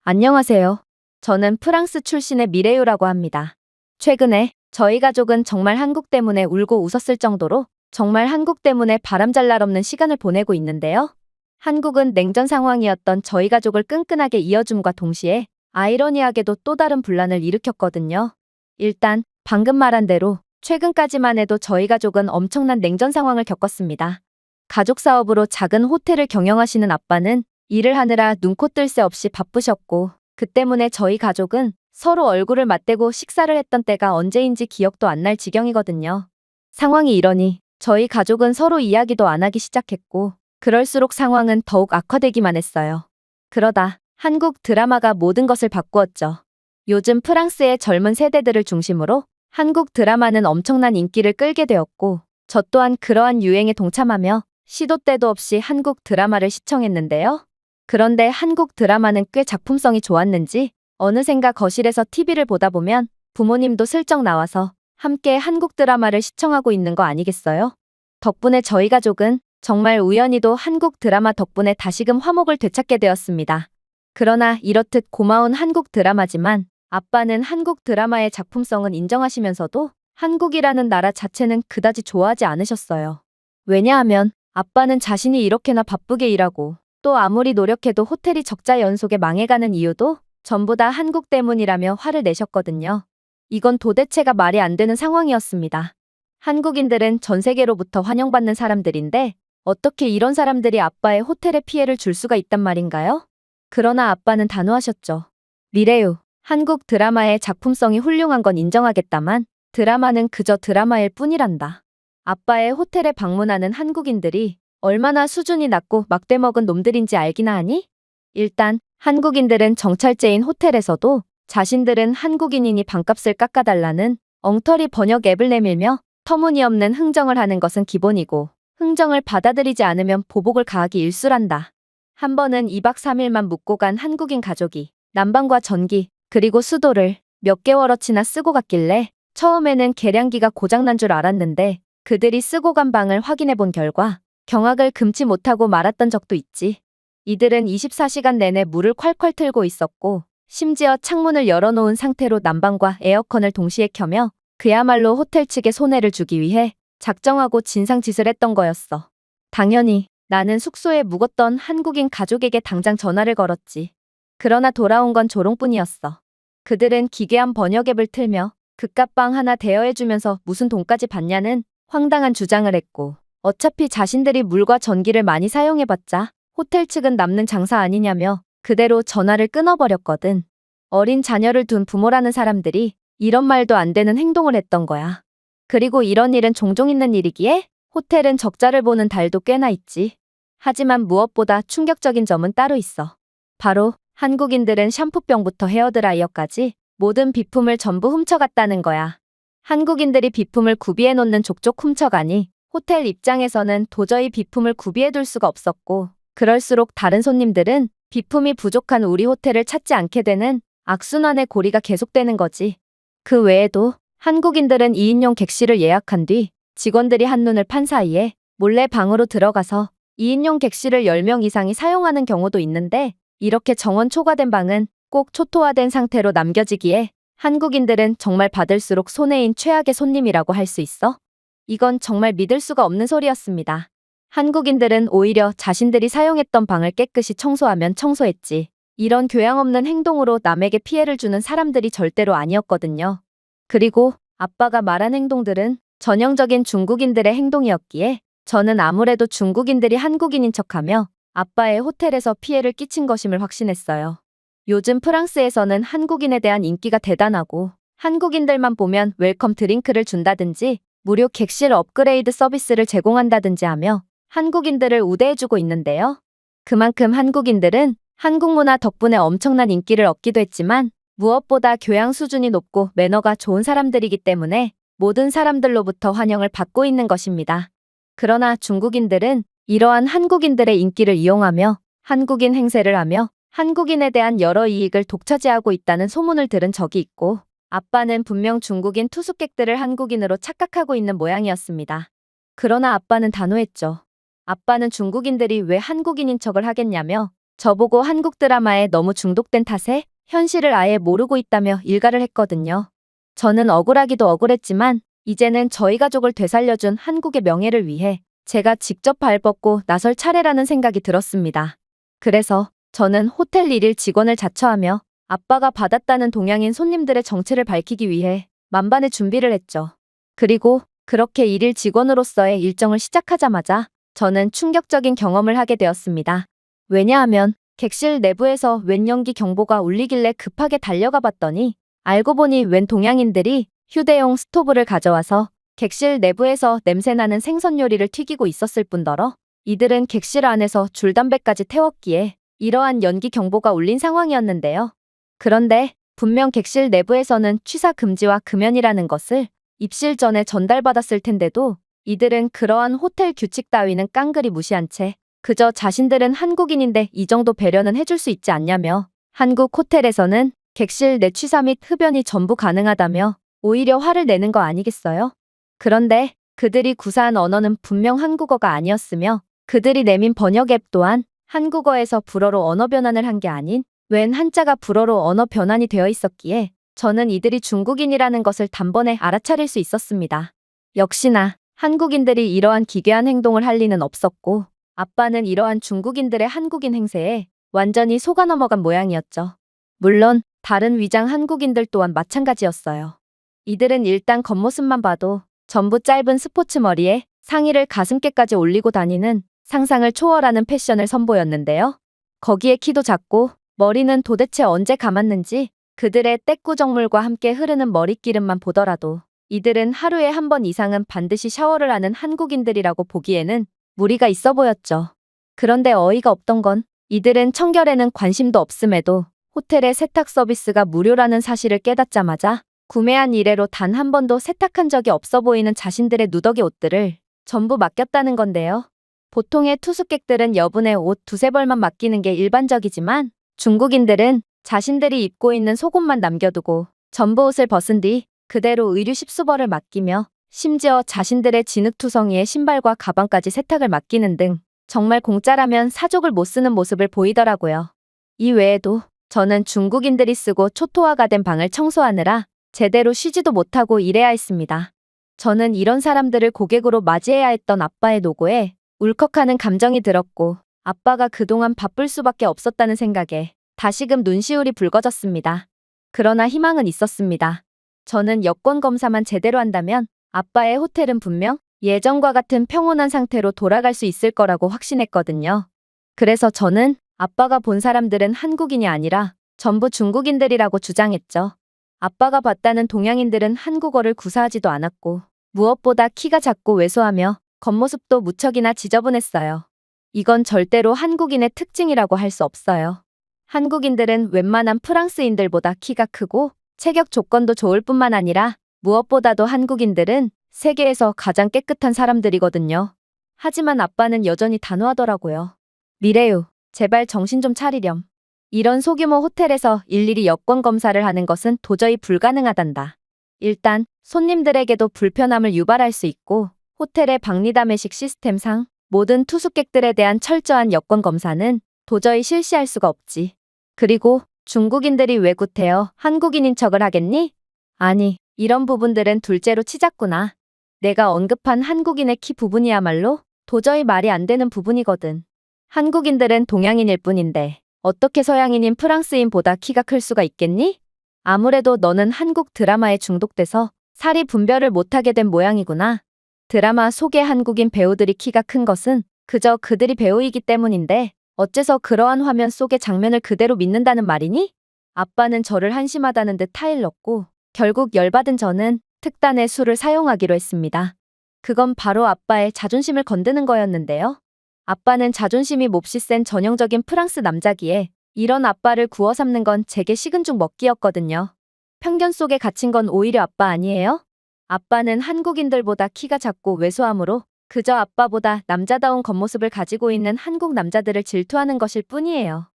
안녕하세요. 저는 프랑스 출신의 미레유라고 합니다. 최근에 저희 가족은 정말 한국 때문에 울고 웃었을 정도로 정말 한국 때문에 바람잘 날 없는 시간을 보내고 있는데요. 한국은 냉전 상황이었던 저희 가족을 끈끈하게 이어줌과 동시에 아이러니하게도 또 다른 분란을 일으켰거든요. 일단 방금 말한 대로 최근까지만 해도 저희 가족은 엄청난 냉전 상황을 겪었습니다. 가족 사업으로 작은 호텔을 경영하시는 아빠는 일을 하느라 눈코 뜰 새 없이 바쁘셨고 그 때문에 저희 가족은 서로 얼굴을 맞대고 식사를 했던 때가 언제인지 기억도 안 날 지경이거든요. 상황이 이러니 저희 가족은 서로 이야기도 안 하기 시작했고 그럴수록 상황은 더욱 악화되기만 했어요. 그러다 한국 드라마가 모든 것을 바꾸었죠. 요즘 프랑스의 젊은 세대들을 중심으로 한국 드라마는 엄청난 인기를 끌게 되었고 저 또한 그러한 유행에 동참하며 시도 때도 없이 한국 드라마를 시청했는데요. 그런데 한국 드라마는 꽤 작품성이 좋았는지 어느샌가 거실에서 TV를 보다 보면 부모님도 슬쩍 나와서 함께 한국 드라마를 시청하고 있는 거 아니겠어요? 덕분에 저희 가족은 정말 우연히도 한국 드라마 덕분에 다시금 화목을 되찾게 되었습니다. 그러나 이렇듯 고마운 한국 드라마지만 아빠는 한국 드라마의 작품성은 인정하시면서도 한국이라는 나라 자체는 그다지 좋아하지 않으셨어요. 왜냐하면 아빠는 자신이 이렇게나 바쁘게 일하고 또 아무리 노력해도 호텔이 적자 연속에 망해가는 이유도 전부 다 한국 때문이라며 화를 내셨거든요. 이건 도대체가 말이 안 되는 상황이었습니다. 한국인들은 전 세계로부터 환영받는 사람들인데 어떻게 이런 사람들이 아빠의 호텔에 피해를 줄 수가 있단 말인가요? 그러나 아빠는 단호하셨죠. 미래유, 한국 드라마의 작품성이 훌륭한 건 인정하겠다만 드라마는 그저 드라마일 뿐이란다. 아빠의 호텔에 방문하는 한국인들이 얼마나 수준이 낮고 막대먹은 놈들인지 알기나 하니? 일단 한국인들은 정찰제인 호텔에서도 자신들은 한국인이니 방값을 깎아달라는 엉터리 번역 앱을 내밀며 터무니없는 흥정을 하는 것은 기본이고 흥정을 받아들이지 않으면 보복을 가하기 일쑤란다. 한 번은 2박 3일만 묵고 간 한국인 가족이 난방과 전기 그리고 수도를 몇 개월어치나 쓰고 갔길래 처음에는 계량기가 고장난 줄 알았는데 그들이 쓰고 간 방을 확인해 본 결과 경악을 금치 못하고 말았던 적도 있지. 이들은 24시간 내내 물을 콸콸 틀고 있었고 심지어 창문을 열어놓은 상태로 난방과 에어컨을 동시에 켜며 그야말로 호텔 측에 손해를 주기 위해 작정하고 진상짓을 했던 거였어. 당연히 나는 숙소에 묵었던 한국인 가족에게 당장 전화를 걸었지. 그러나 돌아온 건 조롱뿐이었어. 그들은 기괴한 번역 앱을 틀며 그깟 방 하나 대여해주면서 무슨 돈까지 받냐는 황당한 주장을 했고 어차피 자신들이 물과 전기를 많이 사용해봤자 호텔 측은 남는 장사 아니냐며 그대로 전화를 끊어버렸거든. 어린 자녀를 둔 부모라는 사람들이 이런 말도 안 되는 행동을 했던 거야. 그리고 이런 일은 종종 있는 일이기에 호텔은 적자를 보는 달도 꽤나 있지. 하지만 무엇보다 충격적인 점은 따로 있어. 바로 한국인들은 샴푸병부터 헤어드라이어까지 모든 비품을 전부 훔쳐갔다는 거야. 한국인들이 비품을 구비해 놓는 족족 훔쳐가니 호텔 입장에서는 도저히 비품을 구비해둘 수가 없었고 그럴수록 다른 손님들은 비품이 부족한 우리 호텔을 찾지 않게 되는 악순환의 고리가 계속되는 거지. 그 외에도 한국인들은 2인용 객실을 예약한 뒤 직원들이 한눈을 판 사이에 몰래 방으로 들어가서 2인용 객실을 10명 이상이 사용하는 경우도 있는데 이렇게 정원 초과된 방은 꼭 초토화된 상태로 남겨지기에 한국인들은 정말 받을수록 손해인 최악의 손님이라고 할 수 있어. 이건 정말 믿을 수가 없는 소리였습니다. 한국인들은 오히려 자신들이 사용했던 방을 깨끗이 청소하면 청소했지. 이런 교양 없는 행동으로 남에게 피해를 주는 사람들이 절대로 아니었거든요. 그리고 아빠가 말한 행동들은 전형적인 중국인들의 행동이었기에 저는 아무래도 중국인들이 한국인인 척하며 아빠의 호텔에서 피해를 끼친 것임을 확신했어요. 요즘 프랑스에서는 한국인에 대한 인기가 대단하고 한국인들만 보면 웰컴 드링크를 준다든지 무료 객실 업그레이드 서비스를 제공한다든지 하며 한국인들을 우대해주고 있는데요. 그만큼 한국인들은 한국 문화 덕분에 엄청난 인기를 얻기도 했지만 무엇보다 교양 수준이 높고 매너가 좋은 사람들이기 때문에 모든 사람들로부터 환영을 받고 있는 것입니다. 그러나 중국인들은 이러한 한국인들의 인기를 이용하며 한국인 행세를 하며 한국인에 대한 여러 이익을 독차지하고 있다는 소문을 들은 적이 있고 아빠는 분명 중국인 투숙객들을 한국인으로 착각하고 있는 모양이었습니다. 그러나 아빠는 단호했죠. 아빠는 중국인들이 왜 한국인인 척을 하겠냐며 저보고 한국 드라마에 너무 중독된 탓에 현실을 아예 모르고 있다며 일갈을 했거든요. 저는 억울하기도 억울했지만 이제는 저희 가족을 되살려준 한국의 명예를 위해 제가 직접 발벗고 나설 차례라는 생각이 들었습니다. 그래서 저는 호텔 일일 직원을 자처하며 아빠가 받았다는 동양인 손님들의 정체를 밝히기 위해 만반의 준비를 했죠. 그리고 그렇게 일일 직원으로서의 일정을 시작하자마자 저는 충격적인 경험을 하게 되었습니다. 왜냐하면 객실 내부에서 웬 연기 경보가 울리길래 급하게 달려가 봤더니 알고 보니 웬 동양인들이 휴대용 스토브를 가져와서 객실 내부에서 냄새나는 생선 요리를 튀기고 있었을 뿐더러 이들은 객실 안에서 줄담배까지 태웠기에 이러한 연기 경보가 울린 상황이었는데요. 그런데 분명 객실 내부에서는 취사 금지와 금연이라는 것을 입실 전에 전달받았을 텐데도 이들은 그러한 호텔 규칙 따위는 깡그리 무시한 채 그저 자신들은 한국인인데 이 정도 배려는 해줄 수 있지 않냐며 한국 호텔에서는 객실 내 취사 및 흡연이 전부 가능하다며 오히려 화를 내는 거 아니겠어요? 그런데 그들이 구사한 언어는 분명 한국어가 아니었으며 그들이 내민 번역 앱 또한 한국어에서 불어로 언어 변환을 한 게 아닌 웬 한자가 불어로 언어 변환이 되어 있었기에 저는 이들이 중국인이라는 것을 단번에 알아차릴 수 있었습니다. 역시나 한국인들이 이러한 기괴한 행동을 할 리는 없었고 아빠는 이러한 중국인들의 한국인 행세에 완전히 속아 넘어간 모양이었죠. 물론 다른 위장 한국인들 또한 마찬가지였어요. 이들은 일단 겉모습만 봐도 전부 짧은 스포츠 머리에 상의를 가슴께까지 올리고 다니는 상상을 초월하는 패션을 선보였는데요. 거기에 키도 작고 머리는 도대체 언제 감았는지 그들의 떼꾸정물과 함께 흐르는 머릿기름만 보더라도 이들은 하루에 한 번 이상은 반드시 샤워를 하는 한국인들이라고 보기에는 무리가 있어 보였죠. 그런데 어이가 없던 건 이들은 청결에는 관심도 없음에도 호텔의 세탁 서비스가 무료라는 사실을 깨닫자마자 구매한 이래로 단 한 번도 세탁한 적이 없어 보이는 자신들의 누더기 옷들을 전부 맡겼다는 건데요. 보통의 투숙객들은 여분의 옷 두세 벌만 맡기는 게 일반적이지만 중국인들은 자신들이 입고 있는 속옷만 남겨두고 전부 옷을 벗은 뒤 그대로 의류 10수벌을 맡기며 심지어 자신들의 진흙투성이의 신발과 가방까지 세탁을 맡기는 등 정말 공짜라면 사족을 못 쓰는 모습을 보이더라고요. 이 외에도 저는 중국인들이 쓰고 초토화가 된 방을 청소하느라 제대로 쉬지도 못하고 일해야 했습니다. 저는 이런 사람들을 고객으로 맞이해야 했던 아빠의 노고에 울컥하는 감정이 들었고 아빠가 그동안 바쁠 수밖에 없었다는 생각에 다시금 눈시울이 붉어졌습니다. 그러나 희망은 있었습니다. 저는 여권 검사만 제대로 한다면 아빠의 호텔은 분명 예전과 같은 평온한 상태로 돌아갈 수 있을 거라고 확신했거든요. 그래서 저는 아빠가 본 사람들은 한국인이 아니라 전부 중국인들이라고 주장했죠. 아빠가 봤다는 동양인들은 한국어를 구사하지도 않았고 무엇보다 키가 작고 왜소하며 겉모습도 무척이나 지저분했어요. 이건 절대로 한국인의 특징이라고 할 수 없어요. 한국인들은 웬만한 프랑스인들보다 키가 크고 체격 조건도 좋을 뿐만 아니라 무엇보다도 한국인들은 세계에서 가장 깨끗한 사람들이거든요. 하지만 아빠는 여전히 단호하더라고요. 미래유, 제발 정신 좀 차리렴. 이런 소규모 호텔에서 일일이 여권 검사를 하는 것은 도저히 불가능하단다. 일단 손님들에게도 불편함을 유발할 수 있고 호텔의 박리담회식 시스템상 모든 투숙객들에 대한 철저한 여권 검사는 도저히 실시할 수가 없지. 그리고 중국인들이 왜 구태여 한국인인 척을 하겠니? 아니, 이런 부분들은 둘째로 치자꾸나. 내가 언급한 한국인의 키 부분이야말로 도저히 말이 안 되는 부분이거든. 한국인들은 동양인일 뿐인데 어떻게 서양인인 프랑스인보다 키가 클 수가 있겠니? 아무래도 너는 한국 드라마에 중독돼서 사리 분별을 못하게 된 모양이구나. 드라마 속의 한국인 배우들이 키가 큰 것은 그저 그들이 배우이기 때문인데 어째서 그러한 화면 속의 장면을 그대로 믿는다는 말이니? 아빠는 저를 한심하다는 듯 타일렀고 결국 열받은 저는 특단의 술을 사용하기로 했습니다. 그건 바로 아빠의 자존심을 건드는 거였는데요. 아빠는 자존심이 몹시 센 전형적인 프랑스 남자기에 이런 아빠를 구워 삶는 건 제게 식은 죽 먹기였거든요. 편견 속에 갇힌 건 오히려 아빠 아니에요? 아빠는 한국인들보다 키가 작고 왜소하므로 그저 아빠보다 남자다운 겉모습을 가지고 있는 한국 남자들을 질투하는 것일 뿐이에요.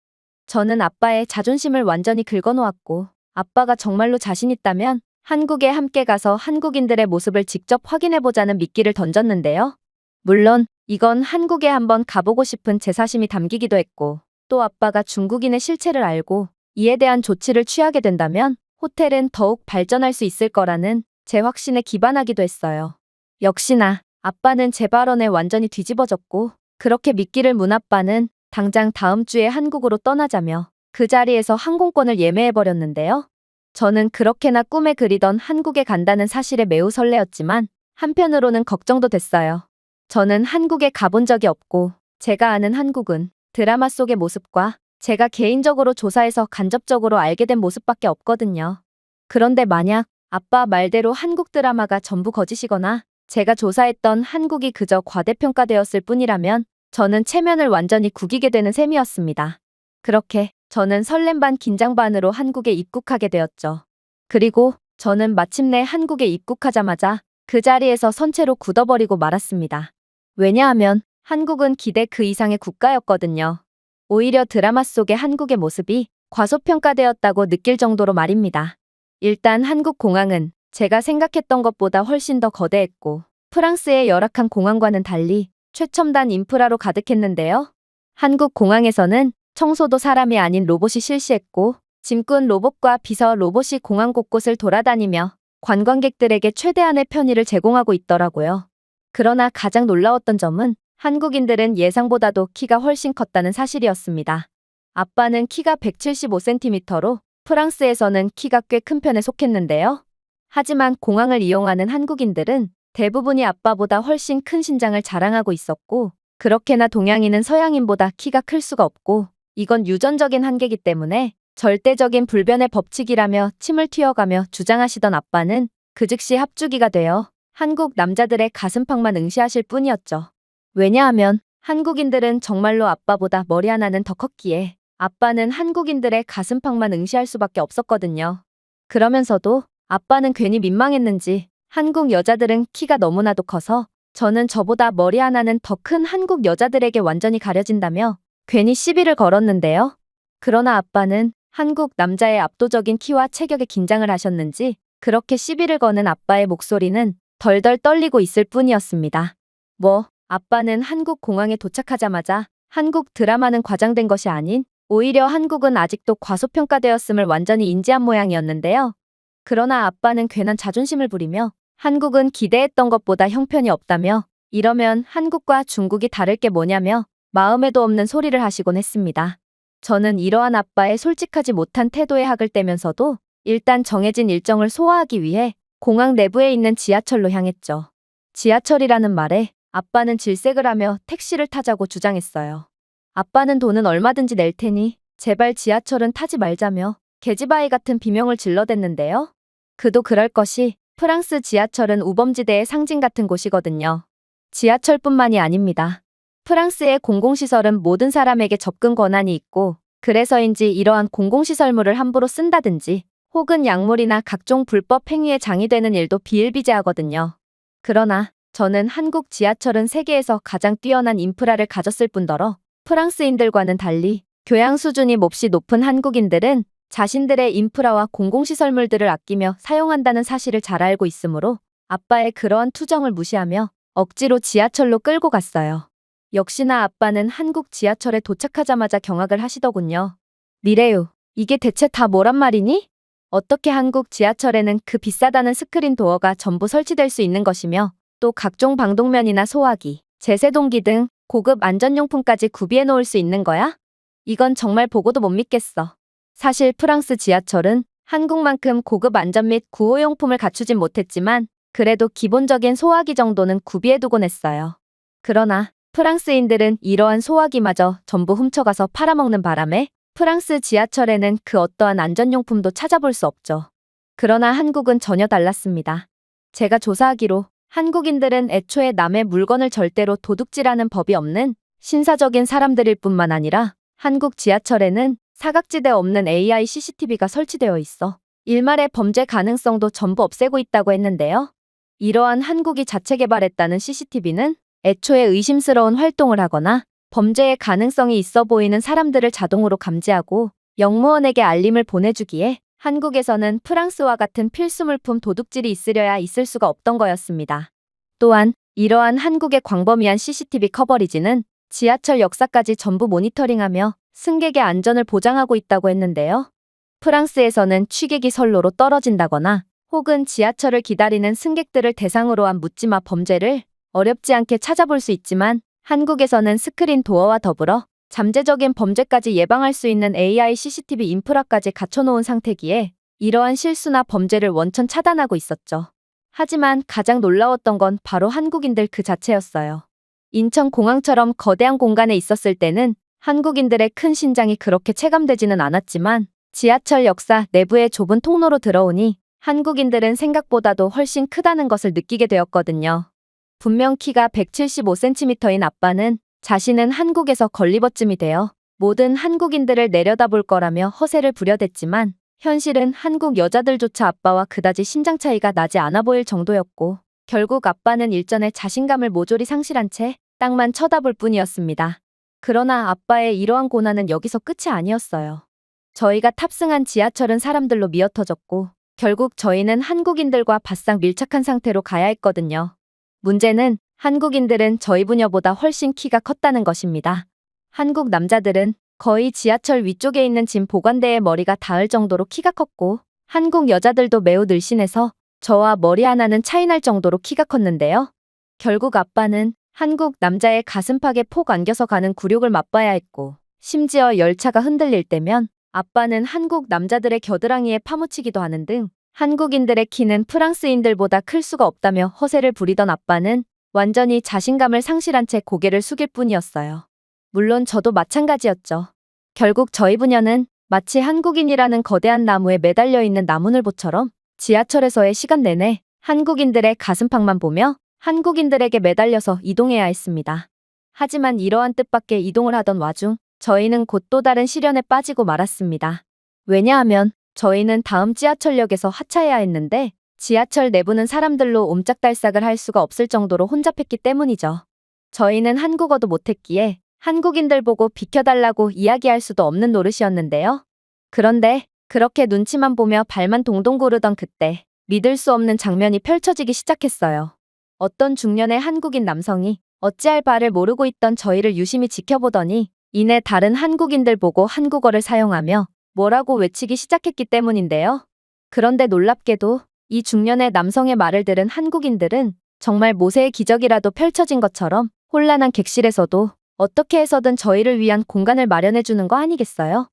저는 아빠의 자존심을 완전히 긁어놓았고 아빠가 정말로 자신 있다면 한국에 함께 가서 한국인들의 모습을 직접 확인해보자는 미끼를 던졌는데요. 물론 이건 한국에 한번 가보고 싶은 제 사심이 담기기도 했고 또 아빠가 중국인의 실체를 알고 이에 대한 조치를 취하게 된다면 호텔은 더욱 발전할 수 있을 거라는 제 확신에 기반하기도 했어요. 역시나 아빠는 제 발언에 완전히 뒤집어졌고 그렇게 미끼를 문 아빠는 당장 다음 주에 한국으로 떠나자며 그 자리에서 항공권을 예매해버렸는데요. 저는 그렇게나 꿈에 그리던 한국에 간다는 사실에 매우 설레었지만 한편으로는 걱정도 됐어요. 저는 한국에 가본 적이 없고 제가 아는 한국은 드라마 속의 모습과 제가 개인적으로 조사해서 간접적으로 알게 된 모습밖에 없거든요. 그런데 만약 아빠 말대로 한국 드라마가 전부 거짓이거나 제가 조사했던 한국이 그저 과대평가되었을 뿐이라면 저는 체면을 완전히 구기게 되는 셈이었습니다. 그렇게 저는 설렘 반 긴장 반으로 한국에 입국하게 되었죠. 그리고 저는 마침내 한국에 입국하자마자 그 자리에서 선체로 굳어버리고 말았습니다. 왜냐하면 한국은 기대 그 이상의 국가였거든요. 오히려 드라마 속의 한국의 모습이 과소평가되었다고 느낄 정도로 말입니다. 일단 한국 공항은 제가 생각했던 것보다 훨씬 더 거대했고 프랑스의 열악한 공항과는 달리 최첨단 인프라로 가득했는데요. 한국 공항에서는 청소도 사람이 아닌 로봇이 실시했고 짐꾼 로봇과 비서 로봇이 공항 곳곳을 돌아다니며 관광객들에게 최대한의 편의를 제공하고 있더라고요. 그러나 가장 놀라웠던 점은 한국인들은 예상보다도 키가 훨씬 컸다는 사실이었습니다. 아빠는 키가 175cm로 프랑스에서는 키가 꽤 큰 편에 속했는데요. 하지만 공항을 이용하는 한국인들은 대부분이 아빠보다 훨씬 큰 신장을 자랑하고 있었고, 그렇게나 동양인은 서양인보다 키가 클 수가 없고, 이건 유전적인 한계이기 때문에 절대적인 불변의 법칙이라며 침을 튀어가며 주장하시던 아빠는 그 즉시 합주기가 되어 한국 남자들의 가슴팍만 응시하실 뿐이었죠. 왜냐하면 한국인들은 정말로 아빠보다 머리 하나는 더 컸기에 아빠는 한국인들의 가슴팍만 응시할 수밖에 없었거든요. 그러면서도 아빠는 괜히 민망했는지 한국 여자들은 키가 너무나도 커서 저는 저보다 머리 하나는 더 큰 한국 여자들에게 완전히 가려진다며 괜히 시비를 걸었는데요. 그러나 아빠는 한국 남자의 압도적인 키와 체격에 긴장을 하셨는지 그렇게 시비를 거는 아빠의 목소리는 덜덜 떨리고 있을 뿐이었습니다. 아빠는 한국 공항에 도착하자마자 한국 드라마는 과장된 것이 아닌 오히려 한국은 아직도 과소평가되었음을 완전히 인지한 모양이었는데요. 그러나 아빠는 괜한 자존심을 부리며 한국은 기대했던 것보다 형편이 없다며 이러면 한국과 중국이 다를 게 뭐냐며 마음에도 없는 소리를 하시곤 했습니다. 저는 이러한 아빠의 솔직하지 못한 태도에 학을 떼면서도 일단 정해진 일정을 소화하기 위해 공항 내부에 있는 지하철로 향했죠. 지하철이라는 말에 아빠는 질색을 하며 택시를 타자고 주장했어요. 아빠는 돈은 얼마든지 낼 테니 제발 지하철은 타지 말자며 계집아이 같은 비명을 질러댔는데요. 그도 그럴 것이 프랑스 지하철은 우범지대의 상징 같은 곳이거든요. 지하철뿐만이 아닙니다. 프랑스의 공공시설은 모든 사람에게 접근 권한이 있고 그래서인지 이러한 공공시설물을 함부로 쓴다든지 혹은 약물이나 각종 불법 행위에 장이되는 일도 비일비재하거든요. 그러나 저는 한국 지하철은 세계에서 가장 뛰어난 인프라를 가졌을 뿐더러 프랑스인들과는 달리 교양 수준이 몹시 높은 한국인들은 자신들의 인프라와 공공시설물들을 아끼며 사용한다는 사실을 잘 알고 있으므로 아빠의 그러한 투정을 무시하며 억지로 지하철로 끌고 갔어요. 역시나 아빠는 한국 지하철에 도착하자마자 경악을 하시더군요. 미래유, 이게 대체 다 뭐란 말이니? 어떻게 한국 지하철에는 그 비싸다는 스크린 도어가 전부 설치될 수 있는 것이며 또 각종 방독면이나 소화기, 제세동기 등 고급 안전용품까지 구비해 놓을 수 있는 거야? 이건 정말 보고도 못 믿겠어. 사실 프랑스 지하철은 한국만큼 고급 안전 및 구호용품을 갖추진 못했지만 그래도 기본적인 소화기 정도는 구비해두곤 했어요. 그러나 프랑스인들은 이러한 소화기마저 전부 훔쳐가서 팔아먹는 바람에 프랑스 지하철에는 그 어떠한 안전용품도 찾아볼 수 없죠. 그러나 한국은 전혀 달랐습니다. 제가 조사하기로 한국인들은 애초에 남의 물건을 절대로 도둑질하는 법이 없는 신사적인 사람들일 뿐만 아니라 한국 지하철에는 사각지대 없는 AI CCTV가 설치되어 있어 일말의 범죄 가능성도 전부 없애고 있다고 했는데요. 이러한 한국이 자체 개발했다는 CCTV는 애초에 의심스러운 활동을 하거나 범죄의 가능성이 있어 보이는 사람들을 자동으로 감지하고 영무원에게 알림을 보내주기에 한국에서는 프랑스와 같은 필수물품 도둑질이 있으려야 있을 수가 없던 거였습니다. 또한 이러한 한국의 광범위한 CCTV 커버리지는 지하철 역사까지 전부 모니터링하며 승객의 안전을 보장하고 있다고 했는데요. 프랑스에서는 취객이 선로로 떨어진다거나 혹은 지하철을 기다리는 승객들을 대상으로 한 묻지마 범죄를 어렵지 않게 찾아볼 수 있지만 한국에서는 스크린 도어와 더불어 잠재적인 범죄까지 예방할 수 있는 AI CCTV 인프라까지 갖춰놓은 상태기에 이러한 실수나 범죄를 원천 차단하고 있었죠. 하지만 가장 놀라웠던 건 바로 한국인들 그 자체였어요. 인천공항처럼 거대한 공간에 있었을 때는 한국인들의 큰 신장이 그렇게 체감되지는 않았지만 지하철 역사 내부의 좁은 통로로 들어오니 한국인들은 생각보다도 훨씬 크다는 것을 느끼게 되었거든요. 분명 키가 175cm인 아빠는 자신은 한국에서 걸리버쯤이 되어 모든 한국인들을 내려다볼 거라며 허세를 부려댔지만 현실은 한국 여자들조차 아빠와 그다지 신장 차이가 나지 않아 보일 정도였고 결국 아빠는 일전에 자신감을 모조리 상실한 채 땅만 쳐다볼 뿐이었습니다. 그러나 아빠의 이러한 고난은 여기서 끝이 아니었어요. 저희가 탑승한 지하철은 사람들로 미어터졌고 결국 저희는 한국인들과 바싹 밀착한 상태로 가야 했거든요. 문제는 한국인들은 저희 부녀보다 훨씬 키가 컸다는 것입니다. 한국 남자들은 거의 지하철 위쪽에 있는 짐 보관대에 머리가 닿을 정도로 키가 컸고 한국 여자들도 매우 늘씬해서 저와 머리 하나는 차이 날 정도로 키가 컸는데요. 결국 아빠는 한국 남자의 가슴팍에 폭 안겨서 가는 굴욕을 맛봐야 했고 심지어 열차가 흔들릴 때면 아빠는 한국 남자들의 겨드랑이에 파묻히기도 하는 등 한국인들의 키는 프랑스인들보다 클 수가 없다며 허세를 부리던 아빠는 완전히 자신감을 상실한 채 고개를 숙일 뿐이었어요. 물론 저도 마찬가지였죠. 결국 저희 부녀는 마치 한국인이라는 거대한 나무에 매달려 있는 나무늘보처럼 지하철에서의 시간 내내 한국인들의 가슴팍만 보며 한국인들에게 매달려서 이동해야 했습니다. 하지만 이러한 뜻밖의 이동을 하던 와중 저희는 곧 또 다른 시련에 빠지고 말았습니다. 왜냐하면 저희는 다음 지하철역에서 하차해야 했는데 지하철 내부는 사람들로 옴짝달싹을 할 수가 없을 정도로 혼잡했기 때문이죠. 저희는 한국어도 못했기에 한국인들 보고 비켜달라고 이야기할 수도 없는 노릇이었는데요. 그런데 그렇게 눈치만 보며 발만 동동 구르던 그때 믿을 수 없는 장면이 펼쳐지기 시작했어요. 어떤 중년의 한국인 남성이 어찌할 바를 모르고 있던 저희를 유심히 지켜보더니 이내 다른 한국인들 보고 한국어를 사용하며 뭐라고 외치기 시작했기 때문인데요. 그런데 놀랍게도 이 중년의 남성의 말을 들은 한국인들은 정말 모세의 기적이라도 펼쳐진 것처럼 혼란한 객실에서도 어떻게 해서든 저희를 위한 공간을 마련해 주는 거 아니겠어요?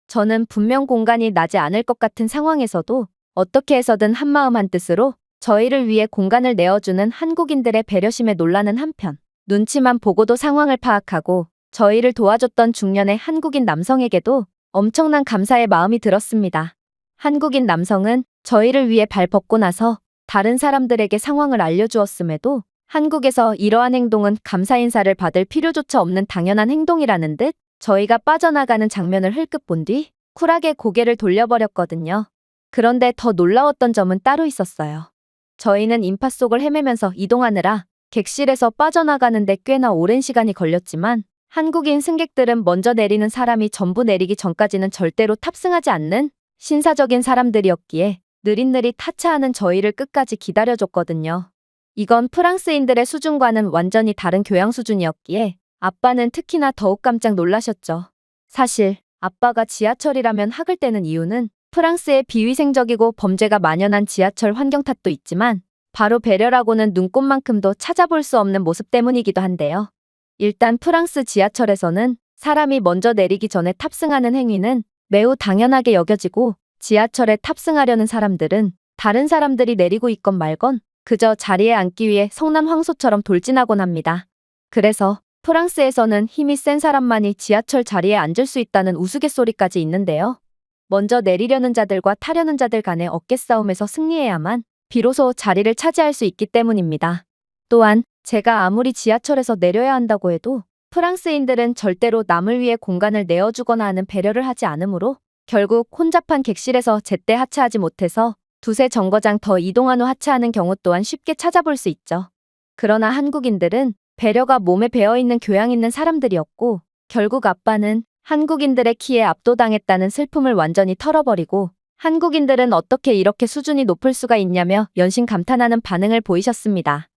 저는 분명 공간이 나지 않을 것 같은 상황에서도 어떻게 해서든 한마음 한뜻으로 저희를 위해 공간을 내어주는 한국인들의 배려심에 놀라는 한편 눈치만 보고도 상황을 파악하고 저희를 도와줬던 중년의 한국인 남성에게도 엄청난 감사의 마음이 들었습니다. 한국인 남성은 저희를 위해 발 벗고 나서 다른 사람들에게 상황을 알려주었음에도 한국에서 이러한 행동은 감사 인사를 받을 필요조차 없는 당연한 행동이라는 듯 저희가 빠져나가는 장면을 흘끗 본 뒤 쿨하게 고개를 돌려버렸거든요. 그런데 더 놀라웠던 점은 따로 있었어요. 저희는 인파 속을 헤매면서 이동하느라 객실에서 빠져나가는데 꽤나 오랜 시간이 걸렸지만 한국인 승객들은 먼저 내리는 사람이 전부 내리기 전까지는 절대로 탑승하지 않는 신사적인 사람들이었기에 느릿느릿 하차하는 저희를 끝까지 기다려줬거든요. 이건 프랑스인들의 수준과는 완전히 다른 교양 수준이었기에 아빠는 특히나 더욱 깜짝 놀라셨죠. 사실 아빠가 지하철이라면 학을 떼는 이유는 프랑스의 비위생적이고 범죄가 만연한 지하철 환경 탓도 있지만 바로 배려라고는 눈꼽만큼도 찾아볼 수 없는 모습 때문이기도 한데요. 일단 프랑스 지하철에서는 사람이 먼저 내리기 전에 탑승하는 행위는 매우 당연하게 여겨지고 지하철에 탑승하려는 사람들은 다른 사람들이 내리고 있건 말건 그저 자리에 앉기 위해 성난 황소처럼 돌진하곤 합니다. 그래서 프랑스에서는 힘이 센 사람만이 지하철 자리에 앉을 수 있다는 우스갯소리까지 있는데요. 먼저 내리려는 자들과 타려는 자들 간의 어깨싸움에서 승리해야만 비로소 자리를 차지할 수 있기 때문입니다. 또한 제가 아무리 지하철에서 내려야 한다고 해도 프랑스인들은 절대로 남을 위해 공간을 내어주거나 하는 배려를 하지 않으므로 결국 혼잡한 객실에서 제때 하차하지 못해서 두세 정거장 더 이동한 후 하차하는 경우 또한 쉽게 찾아볼 수 있죠. 그러나 한국인들은 배려가 몸에 배어있는 교양 있는 사람들이었고 결국 아빠는 한국인들의 키에 압도당했다는 슬픔을 완전히 털어버리고 한국인들은 어떻게 이렇게 수준이 높을 수가 있냐며 연신 감탄하는 반응을 보이셨습니다.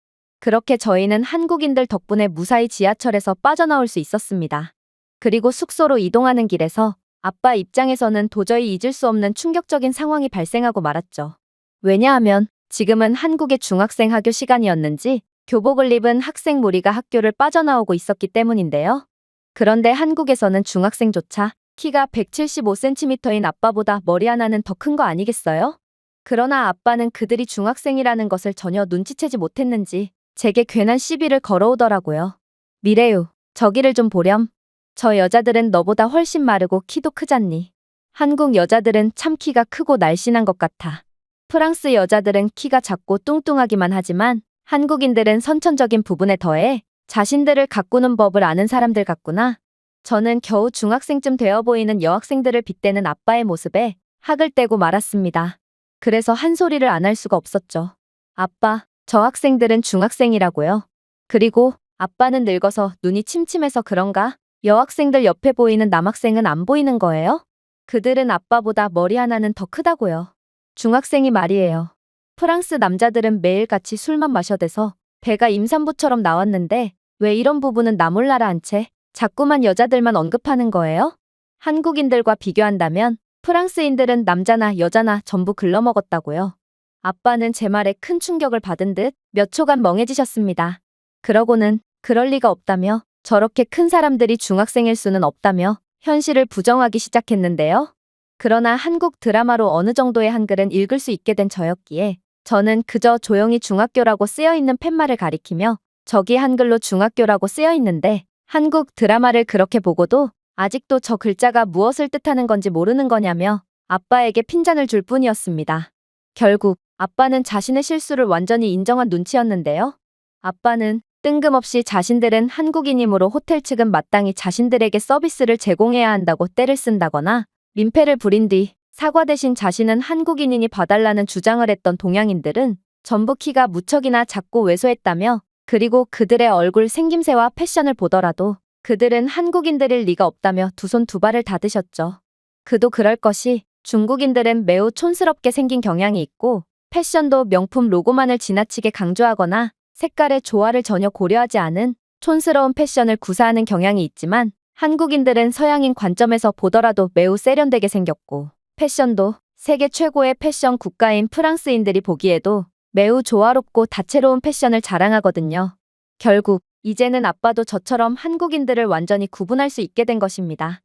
그렇게 저희는 한국인들 덕분에 무사히 지하철에서 빠져나올 수 있었습니다. 그리고 숙소로 이동하는 길에서 아빠 입장에서는 도저히 잊을 수 없는 충격적인 상황이 발생하고 말았죠. 왜냐하면 지금은 한국의 중학생 하교 시간이었는지 교복을 입은 학생 무리가 학교를 빠져나오고 있었기 때문인데요. 그런데 한국에서는 중학생조차 키가 175cm인 아빠보다 머리 하나는 더 큰 거 아니겠어요? 그러나 아빠는 그들이 중학생이라는 것을 전혀 눈치채지 못했는지 제게 괜한 시비를 걸어오더라고요. 미래유, 저기를 좀 보렴. 저 여자들은 너보다 훨씬 마르고 키도 크잖니. 한국 여자들은 참 키가 크고 날씬한 것 같아. 프랑스 여자들은 키가 작고 뚱뚱하기만 하지만 한국인들은 선천적인 부분에 더해 자신들을 가꾸는 법을 아는 사람들 같구나. 저는 겨우 중학생쯤 되어 보이는 여학생들을 빗대는 아빠의 모습에 학을 떼고 말았습니다. 그래서 한 소리를 안 할 수가 없었죠. 아빠, 저 학생들은 중학생이라고요. 그리고 아빠는 늙어서 눈이 침침해서 그런가? 여학생들 옆에 보이는 남학생은 안 보이는 거예요? 그들은 아빠보다 머리 하나는 더 크다고요. 중학생이 말이에요. 프랑스 남자들은 매일같이 술만 마셔대서 배가 임산부처럼 나왔는데 왜 이런 부분은 나 몰라라 한 채 자꾸만 여자들만 언급하는 거예요? 한국인들과 비교한다면 프랑스인들은 남자나 여자나 전부 글러먹었다고요. 아빠는 제 말에 큰 충격을 받은 듯 몇 초간 멍해지셨습니다. 그러고는 그럴 리가 없다며 저렇게 큰 사람들이 중학생일 수는 없다며 현실을 부정하기 시작했는데요. 그러나 한국 드라마로 어느 정도의 한글은 읽을 수 있게 된 저였기에 저는 그저 조용히 중학교라고 쓰여있는 팻말을 가리키며 저기 한글로 중학교라고 쓰여있는데 한국 드라마를 그렇게 보고도 아직도 저 글자가 무엇을 뜻하는 건지 모르는 거냐며 아빠에게 핀잔을 줄 뿐이었습니다. 결국 아빠는 자신의 실수를 완전히 인정한 눈치였는데요. 아빠는 뜬금없이 자신들은 한국인이므로 호텔 측은 마땅히 자신들에게 서비스를 제공해야 한다고 떼를 쓴다거나 민폐를 부린 뒤 사과 대신 자신은 한국인이니 봐달라는 주장을 했던 동양인들은 전부 키가 무척이나 작고 왜소했다며 그리고 그들의 얼굴 생김새와 패션을 보더라도 그들은 한국인들일 리가 없다며 두 손 두 발을 닫으셨죠. 그도 그럴 것이 중국인들은 매우 촌스럽게 생긴 경향이 있고 패션도 명품 로고만을 지나치게 강조하거나 색깔의 조화를 전혀 고려하지 않은 촌스러운 패션을 구사하는 경향이 있지만 한국인들은 서양인 관점에서 보더라도 매우 세련되게 생겼고 패션도 세계 최고의 패션 국가인 프랑스인들이 보기에도 매우 조화롭고 다채로운 패션을 자랑하거든요. 결국 이제는 아빠도 저처럼 한국인들을 완전히 구분할 수 있게 된 것입니다.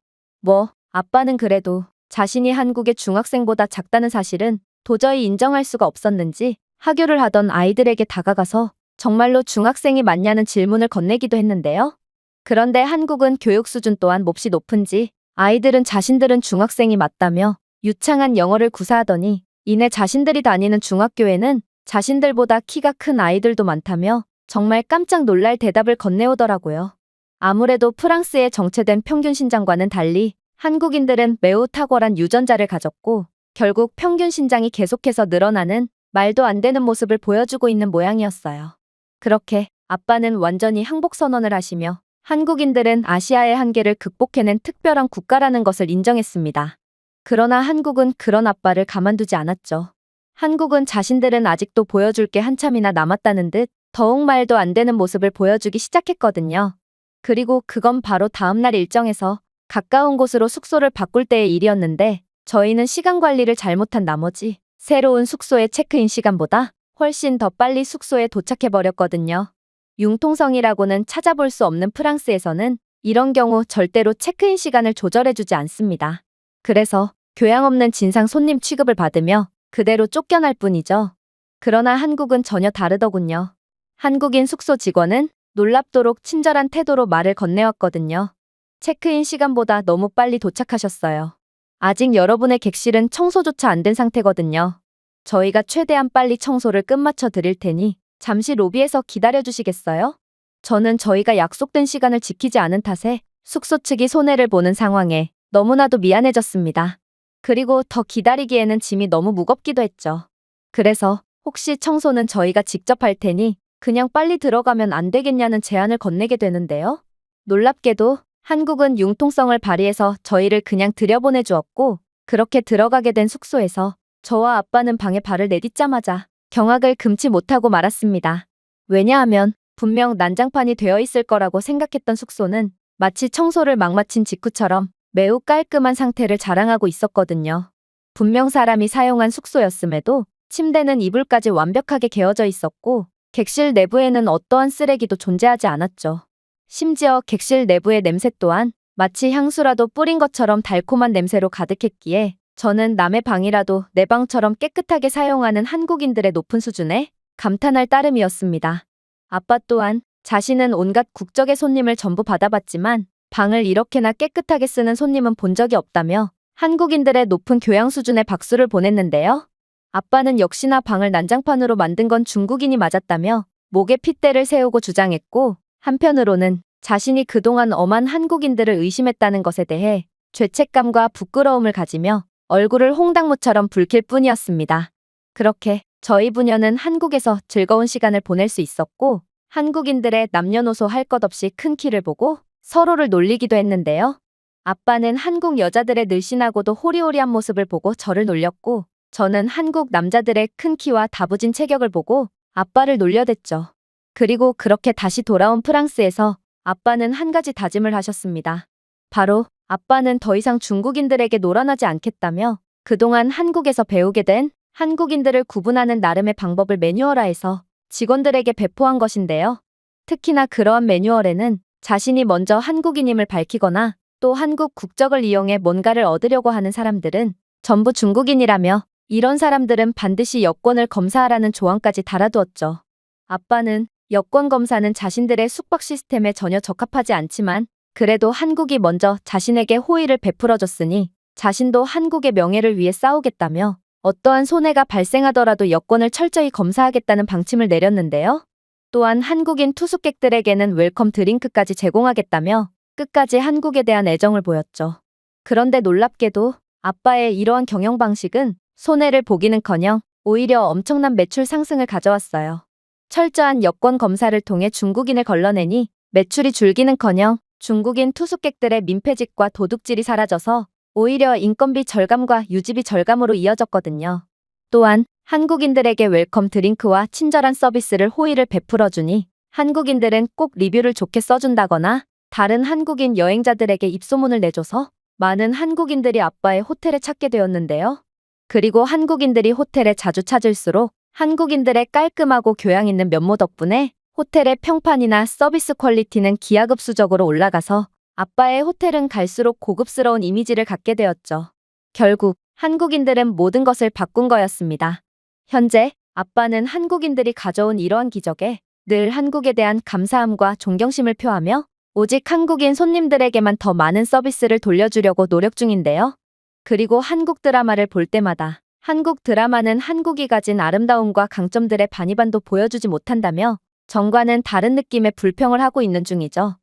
아빠는 그래도 자신이 한국의 중학생보다 작다는 사실은 도저히 인정할 수가 없었는지 하교를 하던 아이들에게 다가가서 정말로 중학생이 맞냐는 질문을 건네기도 했는데요. 그런데 한국은 교육 수준 또한 몹시 높은지 아이들은 자신들은 중학생이 맞다며 유창한 영어를 구사하더니 이내 자신들이 다니는 중학교에는 자신들보다 키가 큰 아이들도 많다며 정말 깜짝 놀랄 대답을 건네오더라고요. 아무래도 프랑스의 정체된 평균 신장과는 달리 한국인들은 매우 탁월한 유전자를 가졌고 결국 평균 신장이 계속해서 늘어나는 말도 안 되는 모습을 보여주고 있는 모양이었어요. 그렇게 아빠는 완전히 항복 선언을 하시며 한국인들은 아시아의 한계를 극복해낸 특별한 국가라는 것을 인정했습니다. 그러나 한국은 그런 아빠를 가만두지 않았죠. 한국은 자신들은 아직도 보여줄 게 한참이나 남았다는 듯 더욱 말도 안 되는 모습을 보여주기 시작했거든요. 그리고 그건 바로 다음날 일정에서 가까운 곳으로 숙소를 바꿀 때의 일이었는데 저희는 시간 관리를 잘못한 나머지 새로운 숙소의 체크인 시간보다 훨씬 더 빨리 숙소에 도착해버렸거든요. 융통성이라고는 찾아볼 수 없는 프랑스에서는 이런 경우 절대로 체크인 시간을 조절해주지 않습니다. 그래서 교양 없는 진상 손님 취급을 받으며 그대로 쫓겨날 뿐이죠. 그러나 한국은 전혀 다르더군요. 한국인 숙소 직원은 놀랍도록 친절한 태도로 말을 건네왔거든요. 체크인 시간보다 너무 빨리 도착하셨어요. 아직 여러분의 객실은 청소조차 안 된 상태거든요. 저희가 최대한 빨리 청소를 끝마쳐 드릴 테니 잠시 로비에서 기다려주시겠어요? 저는 저희가 약속된 시간을 지키지 않은 탓에 숙소 측이 손해를 보는 상황에 너무나도 미안해졌습니다. 그리고 더 기다리기에는 짐이 너무 무겁기도 했죠. 그래서 혹시 청소는 저희가 직접 할 테니 그냥 빨리 들어가면 안 되겠냐는 제안을 건네게 되는데요. 놀랍게도 한국은 융통성을 발휘해서 저희를 그냥 들여보내주었고 그렇게 들어가게 된 숙소에서 저와 아빠는 방에 발을 내딛자마자 경악을 금치 못하고 말았습니다. 왜냐하면 분명 난장판이 되어 있을 거라고 생각했던 숙소는 마치 청소를 막 마친 직후처럼 매우 깔끔한 상태를 자랑하고 있었거든요. 분명 사람이 사용한 숙소였음에도 침대는 이불까지 완벽하게 개어져 있었고 객실 내부에는 어떠한 쓰레기도 존재하지 않았죠. 심지어 객실 내부의 냄새 또한 마치 향수라도 뿌린 것처럼 달콤한 냄새로 가득했기에 저는 남의 방이라도 내 방처럼 깨끗하게 사용하는 한국인들의 높은 수준에 감탄할 따름이었습니다. 아빠 또한 자신은 온갖 국적의 손님을 전부 받아봤지만 방을 이렇게나 깨끗하게 쓰는 손님은 본 적이 없다며 한국인들의 높은 교양 수준에 박수를 보냈는데요. 아빠는 역시나 방을 난장판으로 만든 건 중국인이 맞았다며 목에 핏대를 세우고 주장했고 한편으로는 자신이 그동안 엄한 한국인들을 의심했다는 것에 대해 죄책감과 부끄러움을 가지며 얼굴을 홍당무처럼 붉힐 뿐이었습니다. 그렇게 저희 부녀는 한국에서 즐거운 시간을 보낼 수 있었고 한국인들의 남녀노소 할 것 없이 큰 키를 보고 서로를 놀리기도 했는데요. 아빠는 한국 여자들의 늘씬하고도 호리호리한 모습을 보고 저를 놀렸고 저는 한국 남자들의 큰 키와 다부진 체격을 보고 아빠를 놀려댔죠. 그리고 그렇게 다시 돌아온 프랑스에서 아빠는 한 가지 다짐을 하셨습니다. 바로 아빠는 더 이상 중국인들에게 놀아나지 않겠다며 그동안 한국에서 배우게 된 한국인들을 구분하는 나름의 방법을 매뉴얼화해서 직원들에게 배포한 것인데요. 특히나 그러한 매뉴얼에는 자신이 먼저 한국인임을 밝히거나 또 한국 국적을 이용해 뭔가를 얻으려고 하는 사람들은 전부 중국인이라며 이런 사람들은 반드시 여권을 검사하라는 조항까지 달아두었죠. 아빠는 여권 검사는 자신들의 숙박 시스템에 전혀 적합하지 않지만 그래도 한국이 먼저 자신에게 호의를 베풀어줬으니 자신도 한국의 명예를 위해 싸우겠다며 어떠한 손해가 발생하더라도 여권을 철저히 검사하겠다는 방침을 내렸는데요. 또한 한국인 투숙객들에게는 웰컴 드링크까지 제공하겠다며 끝까지 한국에 대한 애정을 보였죠. 그런데 놀랍게도 아빠의 이러한 경영 방식은 손해를 보기는커녕 오히려 엄청난 매출 상승을 가져왔어요. 철저한 여권 검사를 통해 중국인을 걸러내니 매출이 줄기는커녕 중국인 투숙객들의 민폐직과 도둑질이 사라져서 오히려 인건비 절감과 유지비 절감으로 이어졌거든요. 또한 한국인들에게 웰컴 드링크와 친절한 서비스를 호의를 베풀어주니 한국인들은 꼭 리뷰를 좋게 써준다거나 다른 한국인 여행자들에게 입소문을 내줘서 많은 한국인들이 아빠의 호텔에 찾게 되었는데요. 그리고 한국인들이 호텔에 자주 찾을수록 한국인들의 깔끔하고 교양 있는 면모 덕분에 호텔의 평판이나 서비스 퀄리티는 기하급수적으로 올라가서 아빠의 호텔은 갈수록 고급스러운 이미지를 갖게 되었죠. 결국 한국인들은 모든 것을 바꾼 거였습니다. 현재 아빠는 한국인들이 가져온 이러한 기적에 늘 한국에 대한 감사함과 존경심을 표하며 오직 한국인 손님들에게만 더 많은 서비스를 돌려주려고 노력 중인데요. 그리고 한국 드라마를 볼 때마다 한국 드라마는 한국이 가진 아름다움과 강점들의 반이반도 보여주지 못한다며 전과는 다른 느낌의 불평을 하고 있는 중이죠.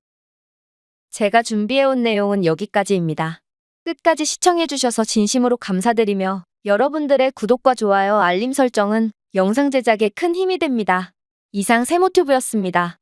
제가 준비해온 내용은 여기까지입니다. 끝까지 시청해주셔서 진심으로 감사드리며 여러분들의 구독과 좋아요, 알림 설정은 영상 제작에 큰 힘이 됩니다. 이상 세모튜브였습니다.